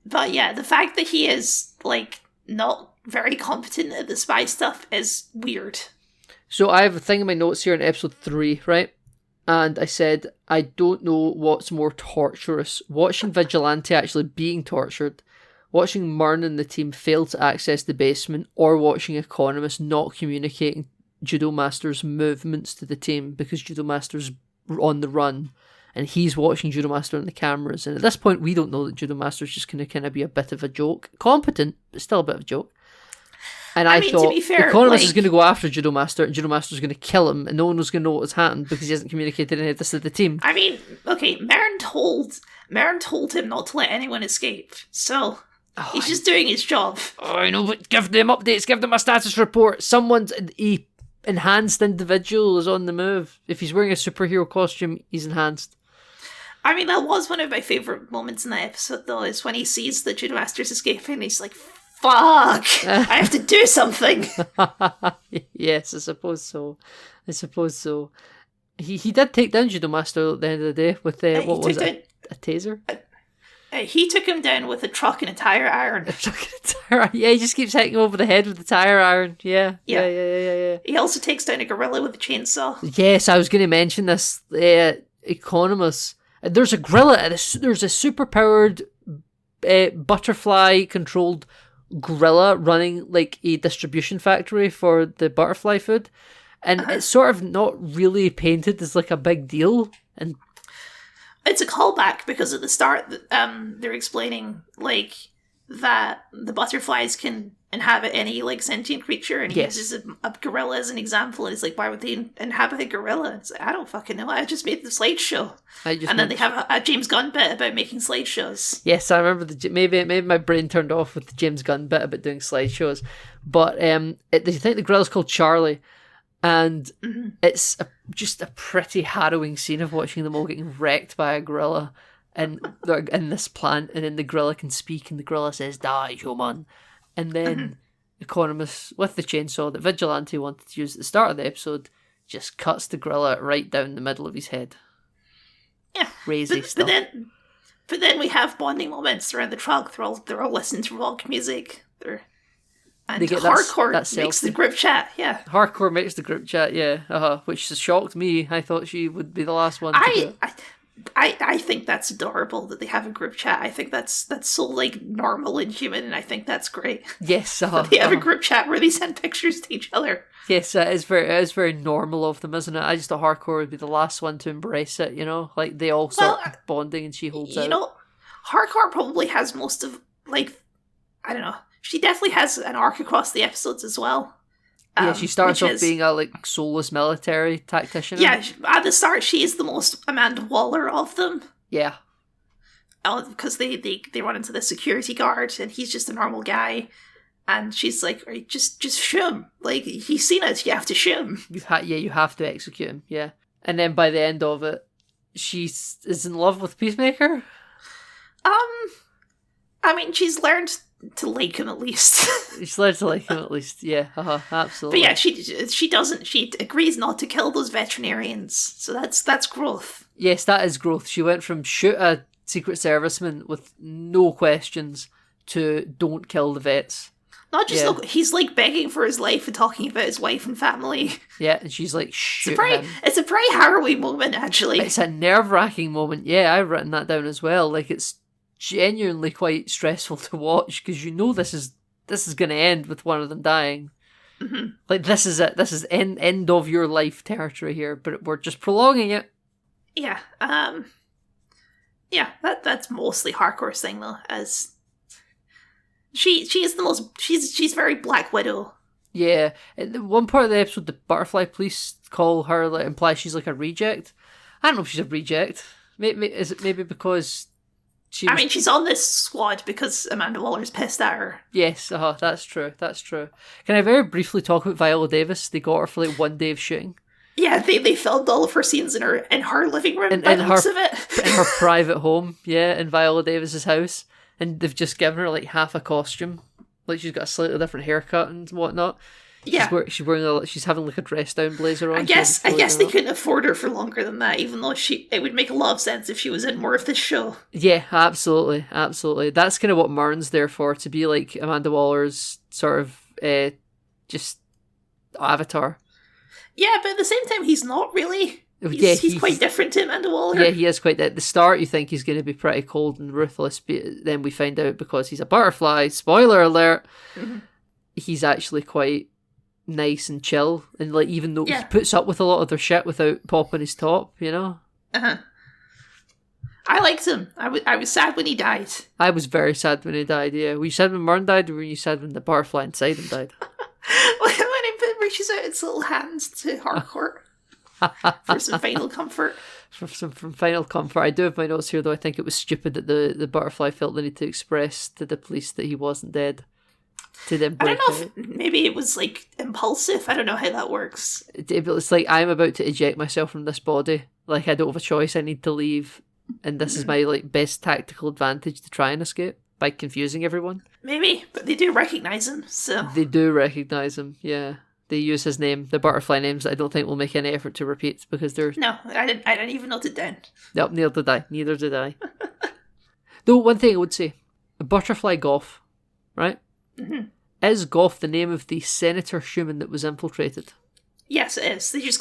But yeah, the fact that he is like not very competent at the spy stuff is weird.
So I have a thing in my notes here in episode 3, right? And I said, I don't know what's more torturous. Watching Vigilante actually being tortured, watching Myrn and the team fail to access the basement, or watching Economist not communicating Judo Master's movements to the team because Judo Master's on the run and he's watching Judo Master on the cameras. And at this point, we don't know that Judo Master's just going to kind of be a bit of a joke. Competent, but still a bit of a joke. And I
mean,
thought,
to be fair,
Economist
like,
is going to go after Judo Master, and Judo Master's going to kill him, and no one was going to know what was happened because he hasn't communicated any of this to the team.
I mean, okay, Marin told him not to let anyone escape, so he's just doing his job.
Oh, I know, but give them updates, give them a status report. Someone's enhanced individual is on the move. If he's wearing a superhero costume, he's enhanced.
I mean, that was one of my favourite moments in that episode, though, is when he sees the Judo Master's escaping, and he's like, fuck, I have to do something.
Yes, I suppose so. He did take down Judo Master at the end of the day with, what was it, a taser?
He took him down with a truck and a tire iron.
Yeah, he just keeps hitting him over the head with the tire iron. Yeah.
He also takes down a gorilla with a chainsaw.
Yes, I was going to mention this. Economist. There's a gorilla. There's a superpowered butterfly-controlled gorilla running like a distribution factory for the butterfly food, and it's sort of not really painted as like a big deal. And
it's a callback because at the start, they're explaining like that the butterflies can inhabit any like sentient creature, and he uses a gorilla as an example. And it's like, why would they inhabit a gorilla? It's like, I don't fucking know. I just made the slideshow, and then they have a James Gunn bit about making slideshows.
Yes, I remember maybe my brain turned off with the James Gunn bit about doing slideshows, but they think the gorilla's called Charlie. And it's just a pretty harrowing scene of watching them all getting wrecked by a gorilla, and they're in this plant, and then the gorilla can speak, and the gorilla says, "Die, human." And then Economist, with the chainsaw that Vigilante wanted to use at the start of the episode, just cuts the gorilla right down the middle of his head.
Yeah,
crazy stuff.
But then we have bonding moments around the truck. They're all listening to rock music. And Hardcore makes the group chat, yeah.
Hardcore makes the group chat, yeah. Which has shocked me. I thought she would be the last one to do it.
I think that's adorable that they have a group chat. I think that's so like normal and human, and I think that's great.
Yes,
they have a group chat where they send pictures to each other.
Yes, it is very normal of them, isn't it? I just thought Hardcore would be the last one to embrace it. You know, like they all start bonding, and she holds out.
You know, Hardcore probably has most of like, I don't know. She definitely has an arc across the episodes as well.
Yeah, she starts off being a like soulless military tactician.
Yeah, at the start she is the most Amanda Waller of them.
Yeah.
Because they run into the security guard and he's just a normal guy. And she's like, just shoot him. Like, he's seen it, you have to shoot him.
You have to execute him, yeah. And then by the end of it, she is in love with Peacemaker?
I mean, she's learned to like him at least.
She's learned to like him at least, yeah, absolutely.
But yeah, she agrees not to kill those veterinarians, so that's growth.
Yes, that is growth. She went from shoot a Secret Serviceman with no questions to don't kill the vets.
Not just look, he's like begging for his life and talking about his wife and family.
Yeah, and she's like, shoot him.
It's a pretty harrowing moment, actually.
It's a nerve-wracking moment. Yeah, I've written that down as well. Like, it's genuinely quite stressful to watch because you know this is going to end with one of them dying.
Mm-hmm.
Like, this is it. This is end of your life territory here, but we're just prolonging it.
Yeah. Yeah, that's mostly Hardcore's thing though, as she is the most she's very Black Widow.
Yeah. In one part of the episode, the butterfly police call her, like, imply she's like a reject. I don't know if she's a reject. Is it maybe because
I mean, she's on this squad because Amanda Waller's pissed at her.
Yes, that's true. Can I very briefly talk about Viola Davis? They got her for like one day of shooting.
Yeah, they filmed all of her scenes in her living room. In
her private home, yeah, in Viola Davis's house, and they've just given her like half a costume, like she's got a slightly different haircut and whatnot.
Yeah.
She's wearing she's having like a dress down blazer on.
I guess they couldn't afford her for longer than that, even though it would make a lot of sense if she was in more of this show.
Yeah, absolutely. That's kind of what Murn's there for, to be like Amanda Waller's sort of just avatar.
Yeah, but at the same time, he's not really. He's quite different to Amanda Waller.
Yeah, he is quite. At the start, you think he's going to be pretty cold and ruthless, but then we find out because he's a butterfly. Spoiler alert! He's actually quite nice and chill, and like even though he puts up with a lot of their shit without popping his top, you know.
I liked him. I was sad when he died.
I was very sad when he died. Yeah, were you sad when Murn died, or were you sad when the butterfly inside him died?
When it reaches out its little hands to Harcourt for some final comfort.
From final comfort. I do have my notes here, though. I think it was stupid that the butterfly felt the need to express to the police that he wasn't dead. To them,
I don't know if maybe it was like impulsive. I don't know how that works.
It's like, I'm about to eject myself from this body. Like, I don't have a choice. I need to leave, and this is my like best tactical advantage to try and escape by confusing everyone.
Maybe, but they do recognize him. So
they do recognize him. Yeah, they use his name, the butterfly names. That I don't think we'll make any effort to repeat because they're
I didn't even note it down.
Nope, neither did I. Though one thing I would say, Butterfly Goff, right?
Mm-hmm.
Is Goff the name of the Senator Schumann that was infiltrated?
Yes, it is. They just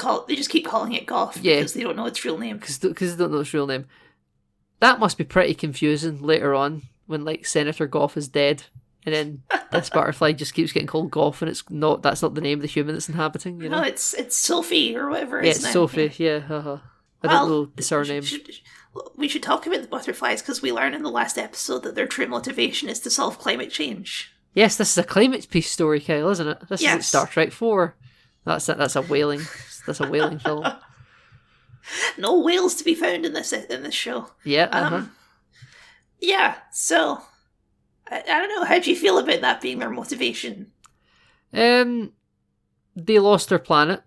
keep calling it Goff because they don't know its real name.
Because they don't know its real name. That must be pretty confusing later on when like Senator Goff is dead, and then this butterfly just keeps getting called Goff, and that's not the name of the human it's inhabiting. You know,
no, it's Sophie or whatever.
Yeah, it's Sophie. Yeah, I don't know the surname.
We should talk about the butterflies because we learned in the last episode that their true motivation is to solve climate change.
Yes, this is a climate piece story, Kyle, isn't it? This is like Star Trek 4. That's a whaling film.
No whales to be found in this show.
Yeah.
Yeah. So I don't know. How do you feel about that being their motivation?
They lost their planet,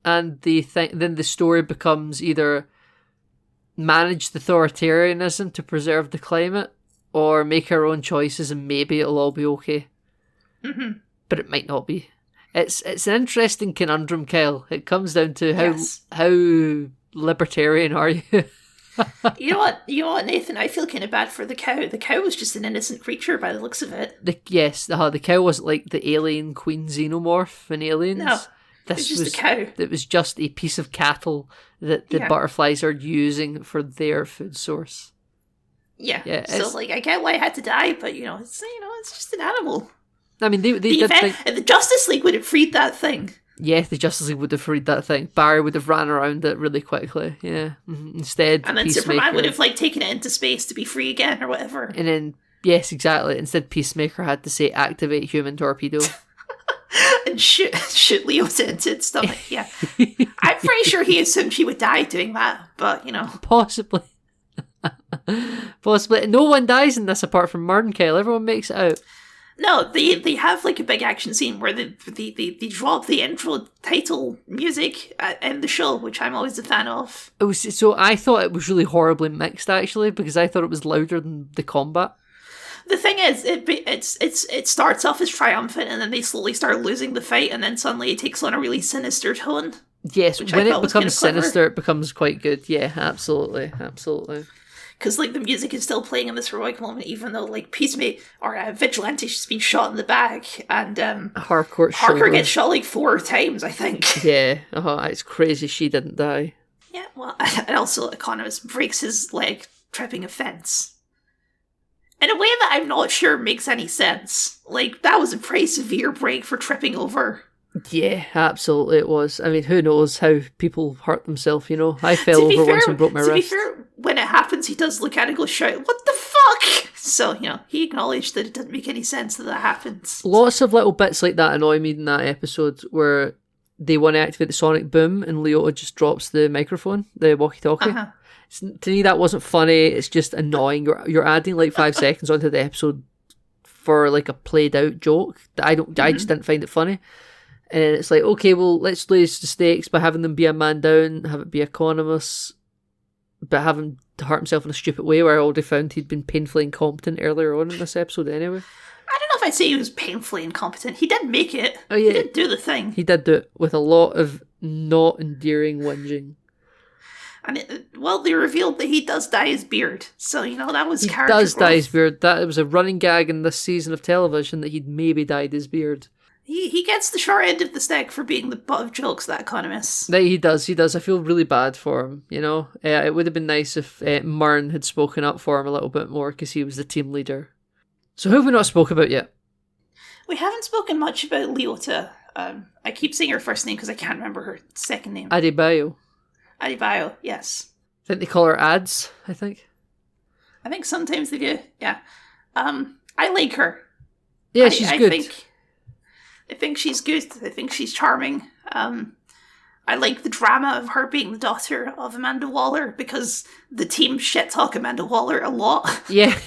and then the story becomes either manage the authoritarianism to preserve the climate, or make our own choices and maybe it'll all be okay.
Mm-hmm.
But it might not be. It's an interesting conundrum, Kyle. It comes down to how libertarian are you?
You know what, Nathan? I feel kind of bad for the cow. The cow was just an innocent creature by the looks of it.
The cow wasn't like the alien Queen Xenomorph in Aliens. No,
this was just a cow.
It was just a piece of cattle that the butterflies are using for their food source.
Yeah. So like, I get why it had to die, but it's just an animal.
I mean,
the Justice League would have freed that thing.
Yeah, the Justice League would have freed that thing. Barry would have ran around it really quickly. Yeah. Mm-hmm. Instead,
and then
Peacemaker
Superman would have taken it into space to be free again or whatever.
And then yes, exactly. Instead, Peacemaker had to say activate human torpedo.
And shoot Leota into its stomach. Yeah, I'm pretty sure he assumed she would die doing that, but
possibly. Possibly. No one dies in this apart from Murn, Kyle. Everyone makes it out.
No, they have like a big action scene where they drop the intro title music in the show, which I'm always a fan of.
So I thought it was really horribly mixed actually, because I thought it was louder than the combat.
The thing is, it starts off as triumphant, and then they slowly start losing the fight, and then suddenly it takes on a really sinister tone.
Yes, when it becomes sinister, it becomes quite good. Yeah, absolutely.
Because the music is still playing in this heroic moment, even though Peacemaker or Vigilante's just been shot in the back, and
Harcourt
gets shot 4 times, I think.
Yeah, it's crazy she didn't die.
Yeah, well, and also Economist breaks his leg tripping a fence. In a way that I'm not sure makes any sense. That was a pretty severe break for tripping over.
Yeah, absolutely it was. I mean, who knows how people hurt themselves, I fell over once and broke my wrist.
To be fair, when it happens, he does look at it and go shout, "What the fuck?" So, he acknowledged that it doesn't make any sense that happens.
Lots of little bits like that annoy me in that episode where they want to activate the sonic boom and Leota just drops the microphone, the walkie-talkie.
Uh-huh.
To me, that wasn't funny. It's just annoying. You're adding 5 seconds onto the episode for a played-out joke that I just didn't find it funny. And it's okay, well, let's raise the stakes by having them be a man down, have it be Economos, but have him hurt himself in a stupid way where I already found he'd been painfully incompetent earlier on in this episode anyway.
I don't know if I'd say he was painfully incompetent. He did make it.
Oh, yeah.
He did do the thing.
He did do it with a lot of not endearing whinging.
And they revealed that he does dye his beard. So, that was
He
character
does
growth.
dye his beard. That was a running gag in this season of television that he'd maybe dyed his beard.
He gets the short end of the stick for being the butt of jokes, that economist.
He does. I feel really bad for him, It would have been nice if Myrn had spoken up for him a little bit more because he was the team leader. So who have we not spoke about yet?
We haven't spoken much about Leota. I keep saying her first name because I can't remember her second name.
Adebayo.
Adebayo, yes.
I think they call her Ads, I think.
I think sometimes they do, yeah. I like her.
Yeah, she's good.
I think she's good. I think she's charming. I like the drama of her being the daughter of Amanda Waller because the team shit-talk Amanda Waller a lot.
Yeah.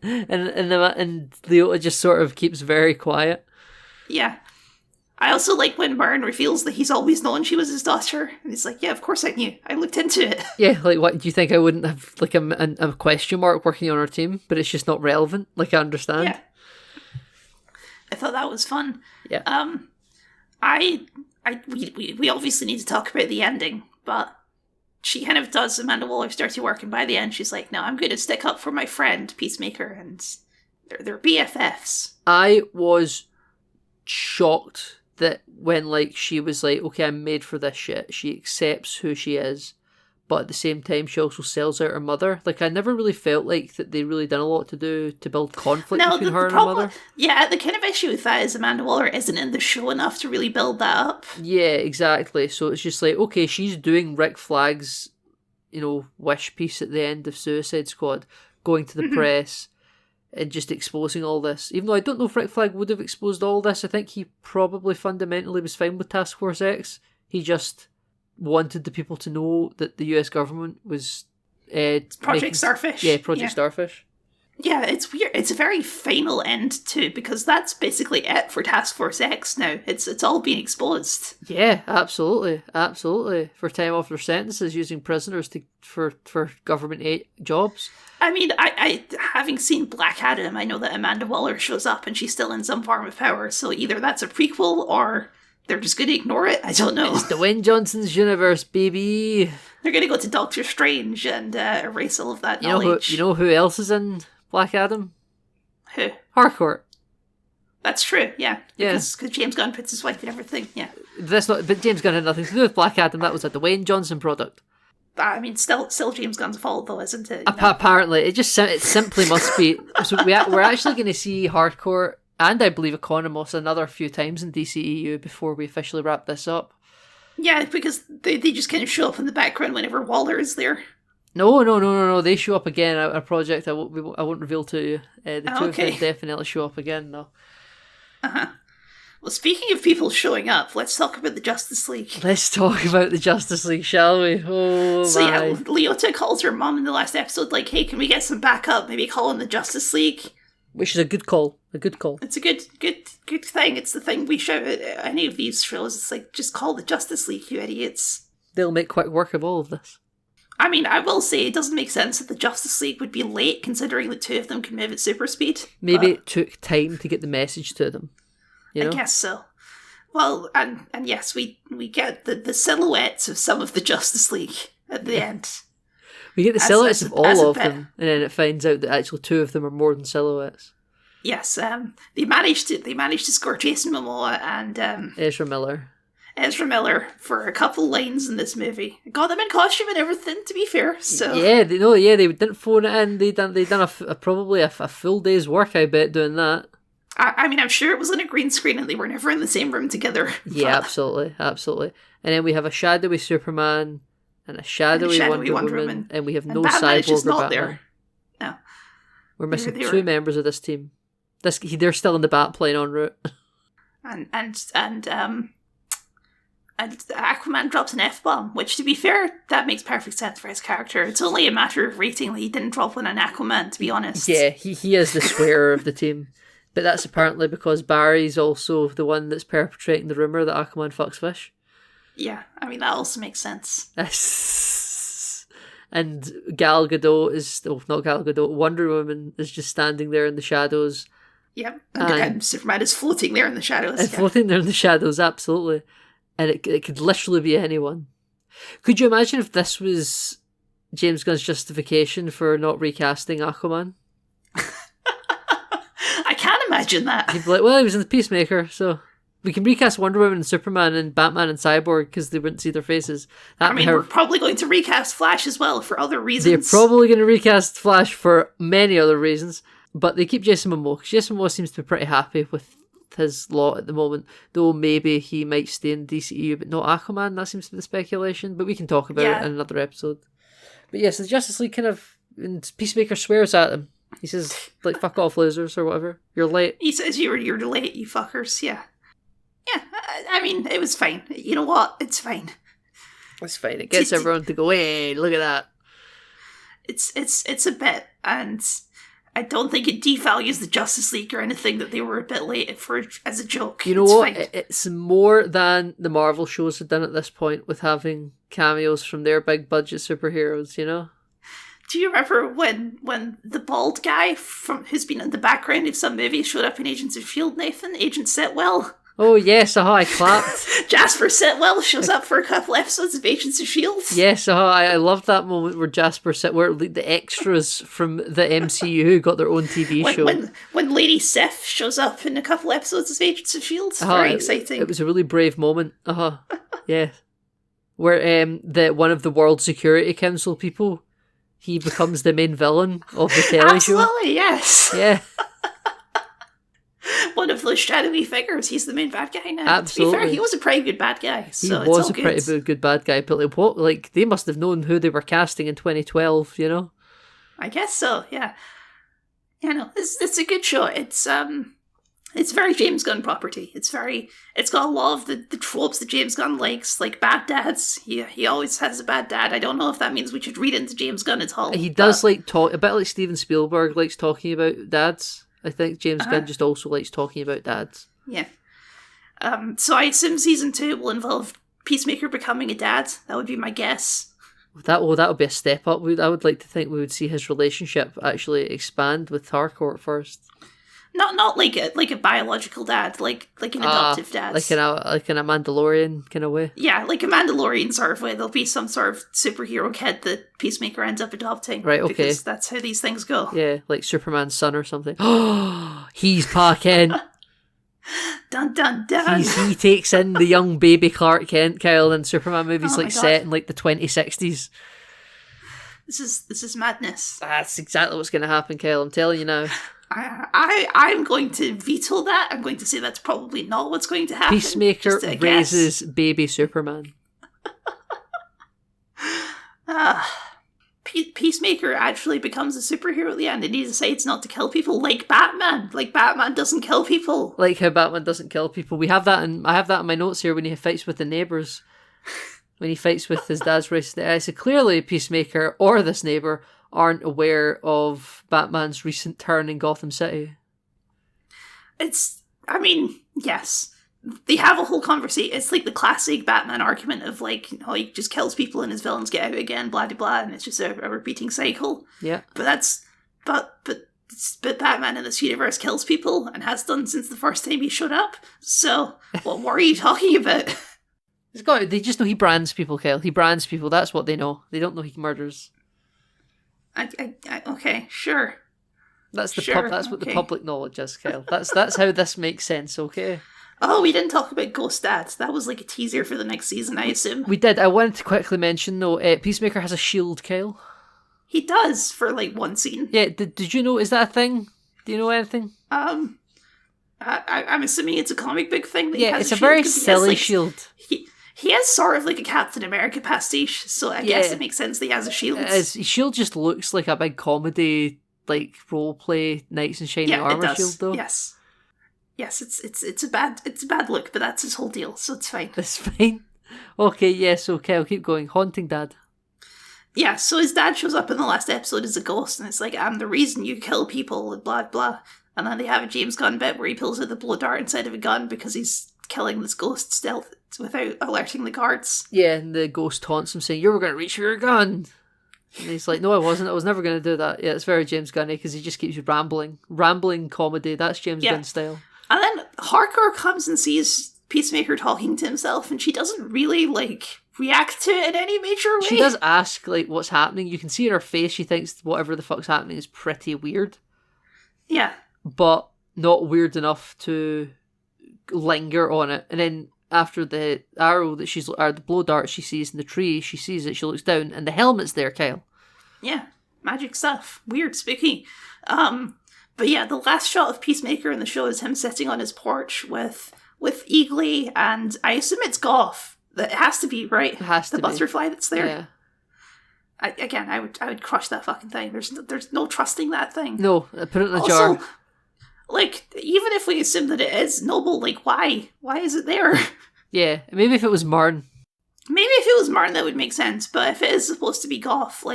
and Leota just sort of keeps very quiet.
Yeah. I also like when Myrn reveals that he's always known she was his daughter. And he's like, yeah, of course I knew. I looked into it.
Yeah, like, what, do you think I wouldn't have, like, a question mark working on our team, but it's just not relevant? Like, I understand.
Yeah. I thought that was fun.
Yeah.
We obviously need to talk about the ending, but she kind of does Amanda Waller's dirty work, and by the end she's like, no, I'm going to stick up for my friend, Peacemaker, and they're BFFs.
I was shocked that when, like, she was like, okay, I'm made for this shit, she accepts who she is, but at the same time she also sells out her mother. Like, I never really felt like that they really done a lot to do to build conflict between her and her mother.
Yeah, the kind of issue with that is Amanda Waller isn't in the show enough to really build that up.
Yeah, exactly. So it's just like, okay, she's doing Rick Flag's, wish piece at the end of Suicide Squad, going to the press and just exposing all this. Even though I don't know if Rick Flag would have exposed all this, I think he probably fundamentally was fine with Task Force X. He just wanted the people to know that the US government was
Project Starfish.
Yeah, Project Starfish.
Yeah, it's weird. It's a very final end too, because that's basically it for Task Force X now. It's all being exposed.
Yeah, absolutely, for time off their sentences, using prisoners for government jobs.
I mean, I having seen Black Adam, I know that Amanda Waller shows up and she's still in some form of power. So either that's a prequel or they're just going to ignore it. I don't know.
It's Dwayne Johnson's universe, baby.
They're going to go to Doctor Strange and erase all of that knowledge.
You know who else is in Black Adam?
Who?
Harcourt.
That's true, yeah.
Yeah.
Because James Gunn puts his wife in everything, yeah.
But James Gunn had nothing to do with Black Adam. That was a Dwayne Johnson product.
I mean, still James Gunn's fault, though, isn't it?
Apparently, it simply must be. So we're actually going to see Harcourt and I believe Economos another few times in DCEU before we officially wrap this up.
Yeah, because they just kind of show up in the background whenever Waller is there.
No. They show up again. A project I won't reveal to you. The two of them definitely show up again, though.
Well, speaking of people showing up, let's talk about the Justice League.
Let's talk about the Justice League, shall we? Oh,
so
my.
Yeah, Leota calls her mom in the last episode, like, hey, can we get some backup? Maybe call in the Justice League.
Which is a good call.
It's a good thing. It's the thing we shout at any of these shows. It's like, just call the Justice League, you idiots.
They'll make quick work of all of this.
I mean, I will say it doesn't make sense that the Justice League would be late, considering the two of them can move at super speed.
Maybe it took time to get the message to them. I
guess so. Well, and yes, we get the silhouettes of some of the Justice League at the end.
We get the silhouettes of all of them, and then it finds out that actually two of them are more than silhouettes.
Yes, they managed to score Jason Momoa and
Ezra Miller
for a couple lines in this movie. Got them in costume and everything, to be fair. So
they didn't phone it in. They done probably a full day's work, I bet, doing that.
I mean, I'm sure it was on a green screen and they were never in the same room together.
Yeah, absolutely. And then we have a shadowy Superman and a shadowy Wonder Woman, and we have no Cyborg or Batman.
There. No,
we're missing two members of this team. They're still in the Batplane en route. And
Aquaman drops an F-bomb, which, to be fair, that makes perfect sense for his character. It's only a matter of rating that he didn't drop one on Aquaman, to be honest.
Yeah, he is the swearer of the team. But that's apparently because Barry's also the one that's perpetrating the rumour that Aquaman fucks fish.
Yeah, I mean, that also makes sense.
And Gal Gadot not Gal Gadot, Wonder Woman is just standing there in the shadows
Yep. And Superman is floating there in the shadows.
And floating there in the shadows, absolutely. And it could literally be anyone. Could you imagine if this was James Gunn's justification for not recasting Aquaman?
I can't imagine that.
He'd be like, well, he was in the Peacemaker, so we can recast Wonder Woman and Superman and Batman and Cyborg because they wouldn't see their faces.
We're probably going to recast Flash as well for other reasons.
They're probably going to recast Flash for many other reasons, but they keep Jason Momoa, because Jason Momoa seems to be pretty happy with his lot at the moment, though maybe he might stay in DCEU, but not Aquaman. That seems to be the speculation, but we can talk about it in another episode. But yes, the Justice League and Peacemaker swears at him. He says, like, fuck off, losers, or whatever. You're late.
He says, you're late, you fuckers. Yeah. Yeah, I mean, it was fine. You know what? It's fine.
It's fine. It gets everyone to go, hey, look at that.
It's a bit, and I don't think it devalues the Justice League or anything that they were a bit late for as a joke.
You know what? It's more than the Marvel shows have done at this point with having cameos from their big budget superheroes, you know?
Do you remember when the bald guy who's been in the background of some movie showed up in Agents of S.H.I.E.L.D., Nathan? Agent Sitwell?
Oh, yes, I clapped.
Jasper Sitwell shows up for a couple episodes of Agents of S.H.I.E.L.D.
Yes, I loved that moment where where the extras from the MCU got their own TV show.
When Lady Sif shows up in a couple episodes of Agents of S.H.I.E.L.D. Very exciting.
It was a really brave moment. Yeah. Where one of the World Security Council people, he becomes the main villain of the telly show.
Absolutely, yes.
Yeah.
One of those shadowy figures. He's the main bad guy now.
Absolutely.
To be fair, he was a pretty good bad guy. So
he was a pretty good bad guy, but they must have known who they were casting in 2012, you know?
I guess so, yeah. Yeah, no, it's a good show. It's very James Gunn property. It's got a lot of the tropes that James Gunn likes, like bad dads. He always has a bad dad. I don't know if that means we should read into James Gunn at all.
He does like talk, a bit like Steven Spielberg likes talking about dads. I think James Gunn just also likes talking about dads.
Yeah. So I assume season 2 will involve Peacemaker becoming a dad. That would be my guess.
That would be a step up. I would like to think we would see his relationship actually expand with Harcourt first.
Not like a biological dad, like an adoptive dad.
Like in a Mandalorian kind of way.
Yeah, like a Mandalorian sort of way. There'll be some sort of superhero kid that Peacemaker ends up adopting.
Right, okay.
Because that's how these things go.
Yeah, like Superman's son or something. Oh, he's Pa Kent.
Dun dun dun.
He takes in the young baby Clark Kent, Kyle, in Superman movies set in like the 2060s.
This is madness.
That's exactly what's going to happen, Kyle. I'm telling you now.
I'm going to veto that. I'm going to say that's probably not what's going to happen.
Peacemaker raises baby Superman.
Peacemaker actually becomes a superhero at the end, and he decides not to kill people like Batman. Like Batman doesn't kill people.
Like how Batman doesn't kill people. I have that in my notes here when he fights with the neighbours. When he fights with his dad's racist. I said clearly Peacemaker or this neighbour aren't aware of Batman's recent turn in Gotham City.
Yes. They have a whole conversation. It's like the classic Batman argument of like, he just kills people and his villains get out again, blah, blah, blah, and it's just a repeating cycle.
Yeah.
But Batman in this universe kills people and has done since the first time he showed up. So, what are you talking about?
They just know he brands people, Kyle. He brands people. That's what they know. They don't know he murders.
Okay, sure.
That's what the public knowledge is, Kyle. That's how this makes sense, okay?
Oh, we didn't talk about Ghost Dad. That was like a teaser for the next season, I assume.
We did. I wanted to quickly mention, though, Peacemaker has a shield, Kyle.
He does, for like one scene.
Yeah, did you know, is that a thing? Do you know anything?
I'm assuming it's a comic book thing that
he has. It's a very silly shield.
He has sort of like a Captain America pastiche, so I guess it makes sense that he has a shield.
His shield just looks like a big comedy, like role play Knights in Shining Armor shield, though.
Yes, it's a bad look, but that's his whole deal, so it's fine.
It's fine. Okay, yes, okay, I'll keep going. Haunting Dad.
Yeah, so his dad shows up in the last episode as a ghost, and it's like, I'm the reason you kill people, and blah blah. And then they have a James Gunn bit where he pulls out the blow dart inside of a gun because he's killing this ghost stealth without alerting the guards.
Yeah, and the ghost taunts him saying, "You were going to reach for your gun." And he's like, no, I wasn't. I was never going to do that. Yeah, it's very James Gunn because he just keeps rambling comedy. That's James Gunn style.
And then Harker comes and sees Peacemaker talking to himself, and she doesn't really react to it in any major way.
She does ask what's happening. You can see in her face she thinks whatever the fuck's happening is pretty weird.
Yeah,
but not weird enough to linger on it. And then after the arrow that the blow dart she sees in the tree, she sees it, she looks down, and the helmet's there, Kyle.
Yeah, magic stuff. Weird, spooky. But yeah, the last shot of Peacemaker in the show is him sitting on his porch with Eagly, and I assume it's Goff. It has to be, right? It has to be. The butterfly that's there.
Yeah.
I would crush that fucking thing. There's no trusting that thing.
No, put it in a jar.
Even if we assume that it is noble, why? Why is it there?
Yeah, maybe if it was Marn.
Maybe if it was Marn, that would make sense. But if it is supposed to be Goff,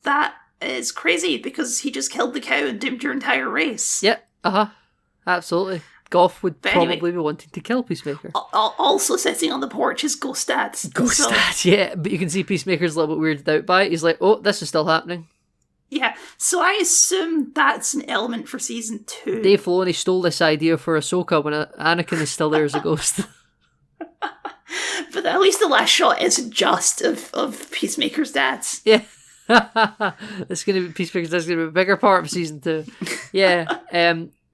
that is crazy because he just killed the cow and doomed your entire race.
Yeah, absolutely. Goff would probably be wanting to kill Peacemaker.
Also sitting on the porch is Ghost Dad.
Yeah, but you can see Peacemaker's a little bit weirded out by it. He's like, oh, this is still happening.
Yeah, so I assume that's an element for season 2.
Dave Filoni stole this idea for Ahsoka when Anakin is still there as a ghost.
But at least the last shot isn't just of Peacemaker's dads.
Yeah. It's going to be Peacemaker's dad's going to be a bigger part of season 2. Yeah.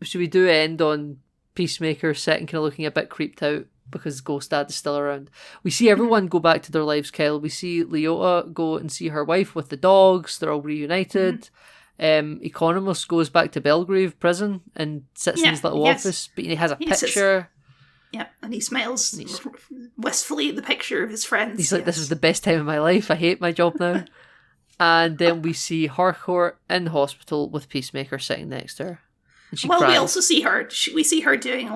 So we do end on Peacemaker sitting kind of looking a bit creeped out because Ghost Dad is still around. We see everyone go back to their lives, Kyle. We see Leota go and see her wife with the dogs. They're all reunited. Economos goes back to Belgrave prison and sits in his little office, but he has a picture.
And he smiles wistfully at the picture of his friends.
He's like, this is the best time of my life. I hate my job now. And then we see Harcourt in the hospital with Peacemaker sitting next to her. And she cries.
We also see her. We see her doing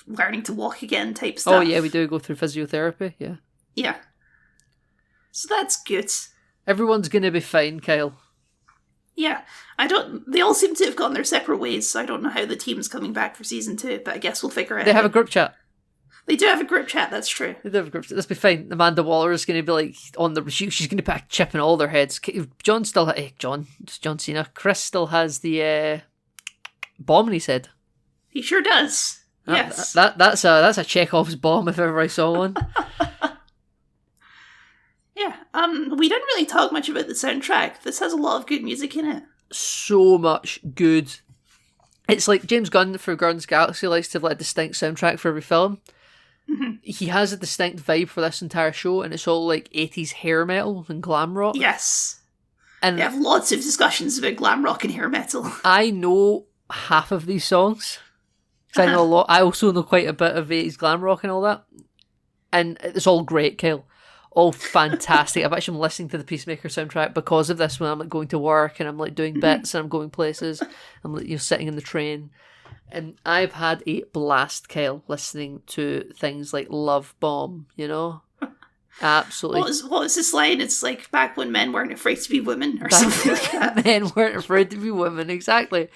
learning to walk again type stuff.
Oh yeah, we do go through physiotherapy. Yeah.
Yeah. So that's good.
Everyone's gonna be fine, Kyle.
Yeah, they all seem to have gone their separate ways, so I don't know how the team's coming back for season 2, but I guess we'll figure it out.
They have a group chat.
They do have a group chat, that's true.
They do have a group chat. This will be fine. Amanda Waller is going to be on the... She's going to put a chip in all their heads. John Cena. Chris still has the bomb in his head.
He sure does. Yes.
That's a Chekhov's bomb if ever I saw one.
Yeah. We didn't really talk much about the soundtrack. This has a lot of good music in it.
So much good. It's like James Gunn for Guardians of the Galaxy likes to have a distinct soundtrack for every film. Mm-hmm. He has a distinct vibe for this entire show, and it's all 80s hair metal and glam rock.
Yes. And they have lots of discussions about glam rock and hair metal.
I know half of these songs. Because I know a lot. I also know quite a bit of 80s glam rock and all that. And it's all great, Kyle. All fantastic. I've actually been listening to the Peacemaker soundtrack because of this when I'm going to work and I'm doing bits and I'm going places. I'm sitting in the train. And I've had a blast, Kyle, listening to things like Love Bomb, Absolutely.
What was this line? It's back when men weren't afraid to be women or something like that.
Men weren't afraid to be women, exactly.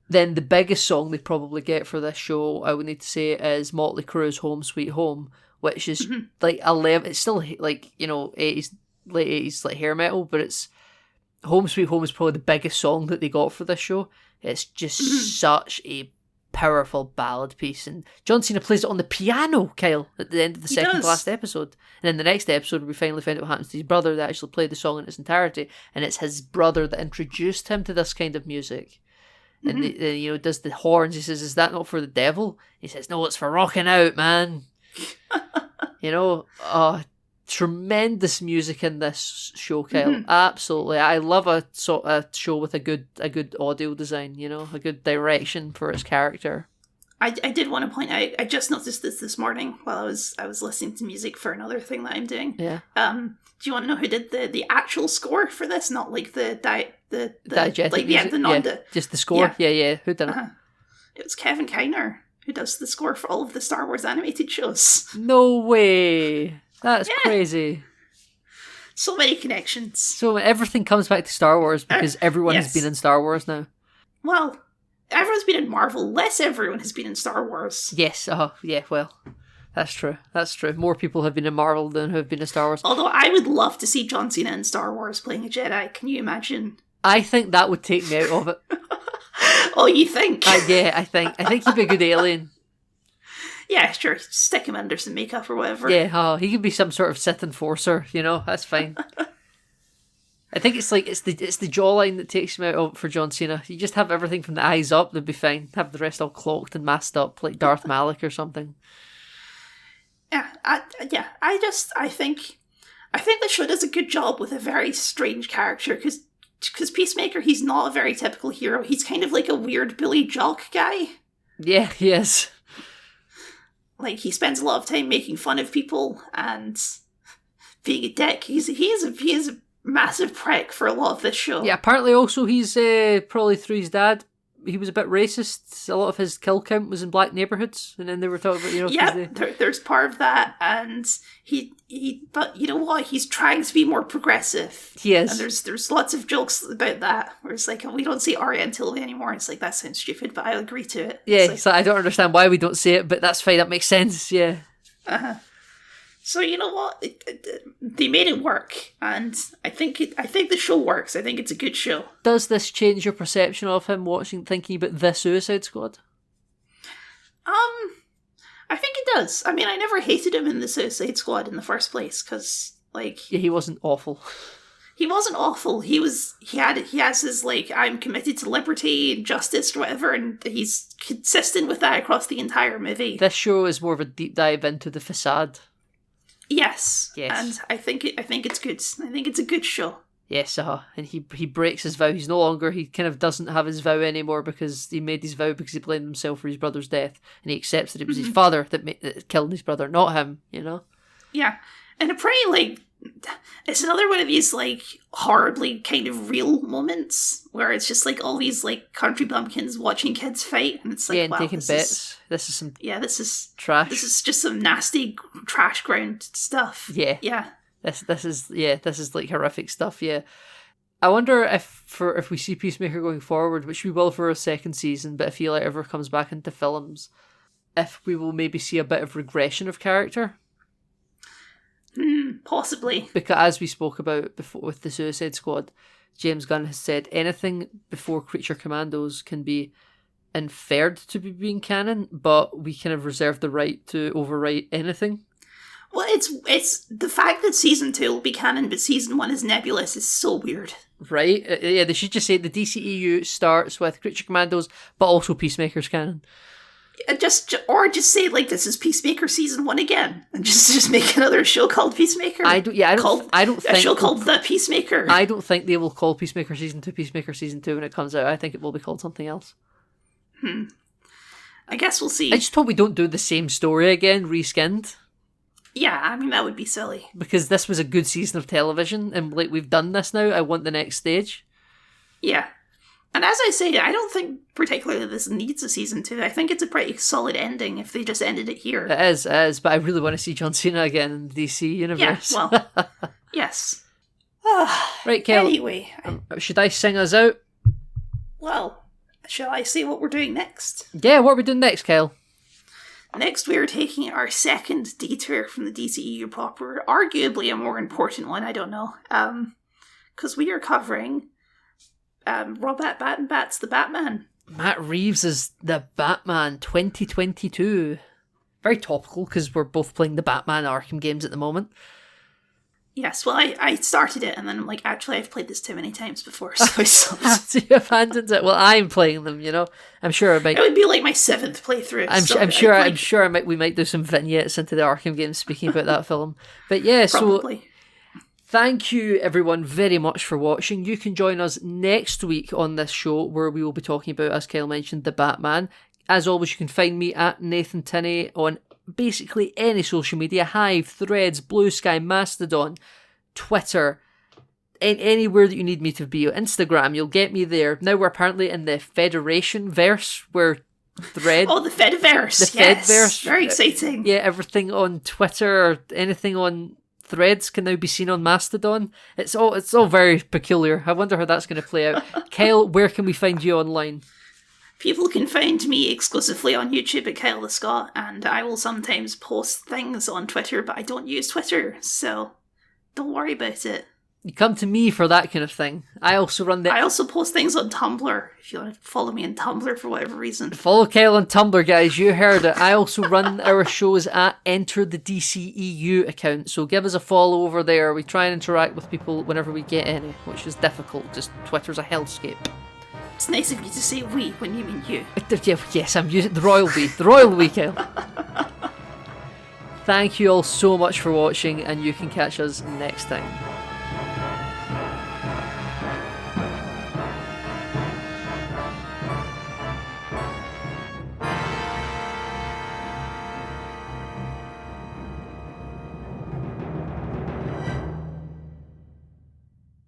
Then the biggest song they probably get for this show, I would need to say, is Motley Crue's Home Sweet Home, which is it's still 80s, late 80s hair metal, but it's Home Sweet Home is probably the biggest song that they got for this show. It's just such a powerful ballad piece, and John Cena plays it on the piano, Kyle, at the end of the second to last episode. And in the next episode, we finally find out what happens to his brother. They actually played the song in its entirety, and it's his brother that introduced him to this kind of music. And then does the horns. He says, "Is that not for the devil?" He says, "No, it's for rocking out, man." Tremendous music in this show, Kyle. Absolutely, I love a show with a good audio design. A good direction for its character.
I did want to point out. I just noticed this morning while I was listening to music for another thing that I'm doing.
Yeah.
Do you want to know who did the actual score for this? Not the
diegetic music?
The non
just the score. Yeah. Who did it?
It was Kevin Kiner who does the score for all of the Star Wars animated shows.
No way. That's crazy.
So many connections.
So everything comes back to Star Wars because everyone has been in Star Wars now.
Well, everyone's been in Marvel. Less everyone has been in Star Wars.
Yes. Yeah. Well, That's true. That's true. More people have been in Marvel than have been in Star Wars.
Although I would love to see John Cena in Star Wars playing a Jedi. Can you imagine?
I think that would take me out of it.
Oh, you think?
Yeah, I think he'd be a good alien.
Yeah, sure. Stick him under some makeup or whatever.
Yeah, he could be some sort of Sith enforcer. That's fine. I think it's the jawline that takes him out of for John Cena. You just have everything from the eyes up, they'd be fine. Have the rest all clocked and masked up like Darth Malik or something.
Yeah, I think the show does a good job with a very strange character because Peacemaker, he's not a very typical hero. He's kind of like a weird bully jock guy.
Yeah, he is.
Like, he spends a lot of time making fun of people and being a dick. He is a massive prick for a lot of this show.
Yeah, apparently also he's probably through his dad. He was a bit racist. A lot of his kill count was in black neighborhoods, and then they were talking about
Yeah, there's part of that, and but you know what? He's trying to be more progressive.
He is.
And there's lots of jokes about that, where it's like, we don't see Arya and Tilly anymore. It's like, that sounds stupid, but I agree to it.
Yeah, so I don't understand why we don't say it, but that's fine. That makes sense. Yeah.
So you know what? They made it work, and I think the show works. I think it's a good show.
Does this change your perception of him thinking about the Suicide Squad?
I think it does. I mean, I never hated him in the Suicide Squad in the first place, because yeah,
he wasn't awful.
He wasn't awful. He has his I'm committed to liberty and justice or whatever, and he's consistent with that across the entire movie.
This show is more of a deep dive into the facade.
Yes. And I think it's good. I think it's a good show.
Yes, and he breaks his vow. He kind of doesn't have his vow anymore because he made his vow because he blamed himself for his brother's death, and he accepts that it was his father that killed his brother, not him.
Yeah, and a pretty it's another one of these horribly kind of real moments where it's just all these country bumpkins watching kids fight, and it's
and
wow,
taking bets. This is trash.
This is just some nasty trash ground stuff.
Yeah. This is horrific stuff. Yeah. I wonder if we see Peacemaker going forward, which we will for a second season, but if he ever comes back into films, if we will maybe see a bit of regression of character.
Possibly.
Because as we spoke about before with the Suicide Squad, James Gunn has said anything before Creature Commandos can be inferred to be being canon, but we kind of reserve the right to overwrite anything.
Well, it's the fact that season 2 will be canon, but season 1 is nebulous is so weird.
Right? Yeah, they should just say the DCEU starts with Creature Commandos, but also Peacemaker's canon.
Just say this is Peacemaker season 1 again, and just make another show called Peacemaker.
I don't think
a show called The Peacemaker.
I don't think they will call Peacemaker season 2 when it comes out. I think it will be called something else.
I guess we'll see.
I just hope we don't do the same story again, reskinned.
Yeah, I mean, that would be silly.
Because this was a good season of television, and we've done this now. I want the next stage.
Yeah. And as I say, I don't think particularly this needs a season 2. I think it's a pretty solid ending if they just ended it here.
It is, but I really want to see John Cena again in the DC universe.
Yeah, well, yes.
Right, Kel.
Anyway.
Should I sing us out?
Well, shall I say what we're doing next?
Yeah, what are we doing next, Kel?
Next, we are taking our second detour from the DCEU proper, arguably a more important one, I don't know, because we are covering Robert Pattinson's The Batman.
Matt Reeves is The Batman 2022. Very topical because we're both playing the Batman Arkham games at the moment.
Yes, well, I started it and then I'm actually, I've played this too many times before, so I stopped.
So you abandoned it. Well, I'm playing them, I'm sure I might.
It would be my 7th playthrough.
I'm sure we might do some vignettes into the Arkham games speaking about that film. But yeah,
probably.
So thank you everyone very much for watching. You can join us next week on this show where we will be talking about, as Kyle mentioned, The Batman. As always, you can find me at Nathan Tinney on basically any social media: Hive, Threads, Blue Sky, Mastodon, Twitter, anywhere that you need me to be. Instagram, you'll get me there. Now we're apparently in the Federation verse, where Thread.
Oh, the Fediverse. The Fedverse. Very exciting.
Yeah, everything on Twitter or anything on Threads can now be seen on Mastodon. It's all very peculiar. I wonder how that's going to play out. Kyle, where can we find you online?
People can find me exclusively on YouTube at Kyle the Scott, and I will sometimes post things on Twitter, but I don't use Twitter, so don't worry about it.
You come to me for that kind of thing. I also
post things on Tumblr, if you want to follow me on Tumblr for whatever reason.
Follow Kyle on Tumblr, guys. You heard it. I also run our shows at Enter the DCEU account, so give us a follow over there. We try and interact with people whenever we get any, which is difficult. Just Twitter's a hellscape.
It's nice of you to say we when you mean you.
Yes, I'm using the royal we. The royal we, Kyle. Thank you all so much for watching, and you can catch us next time.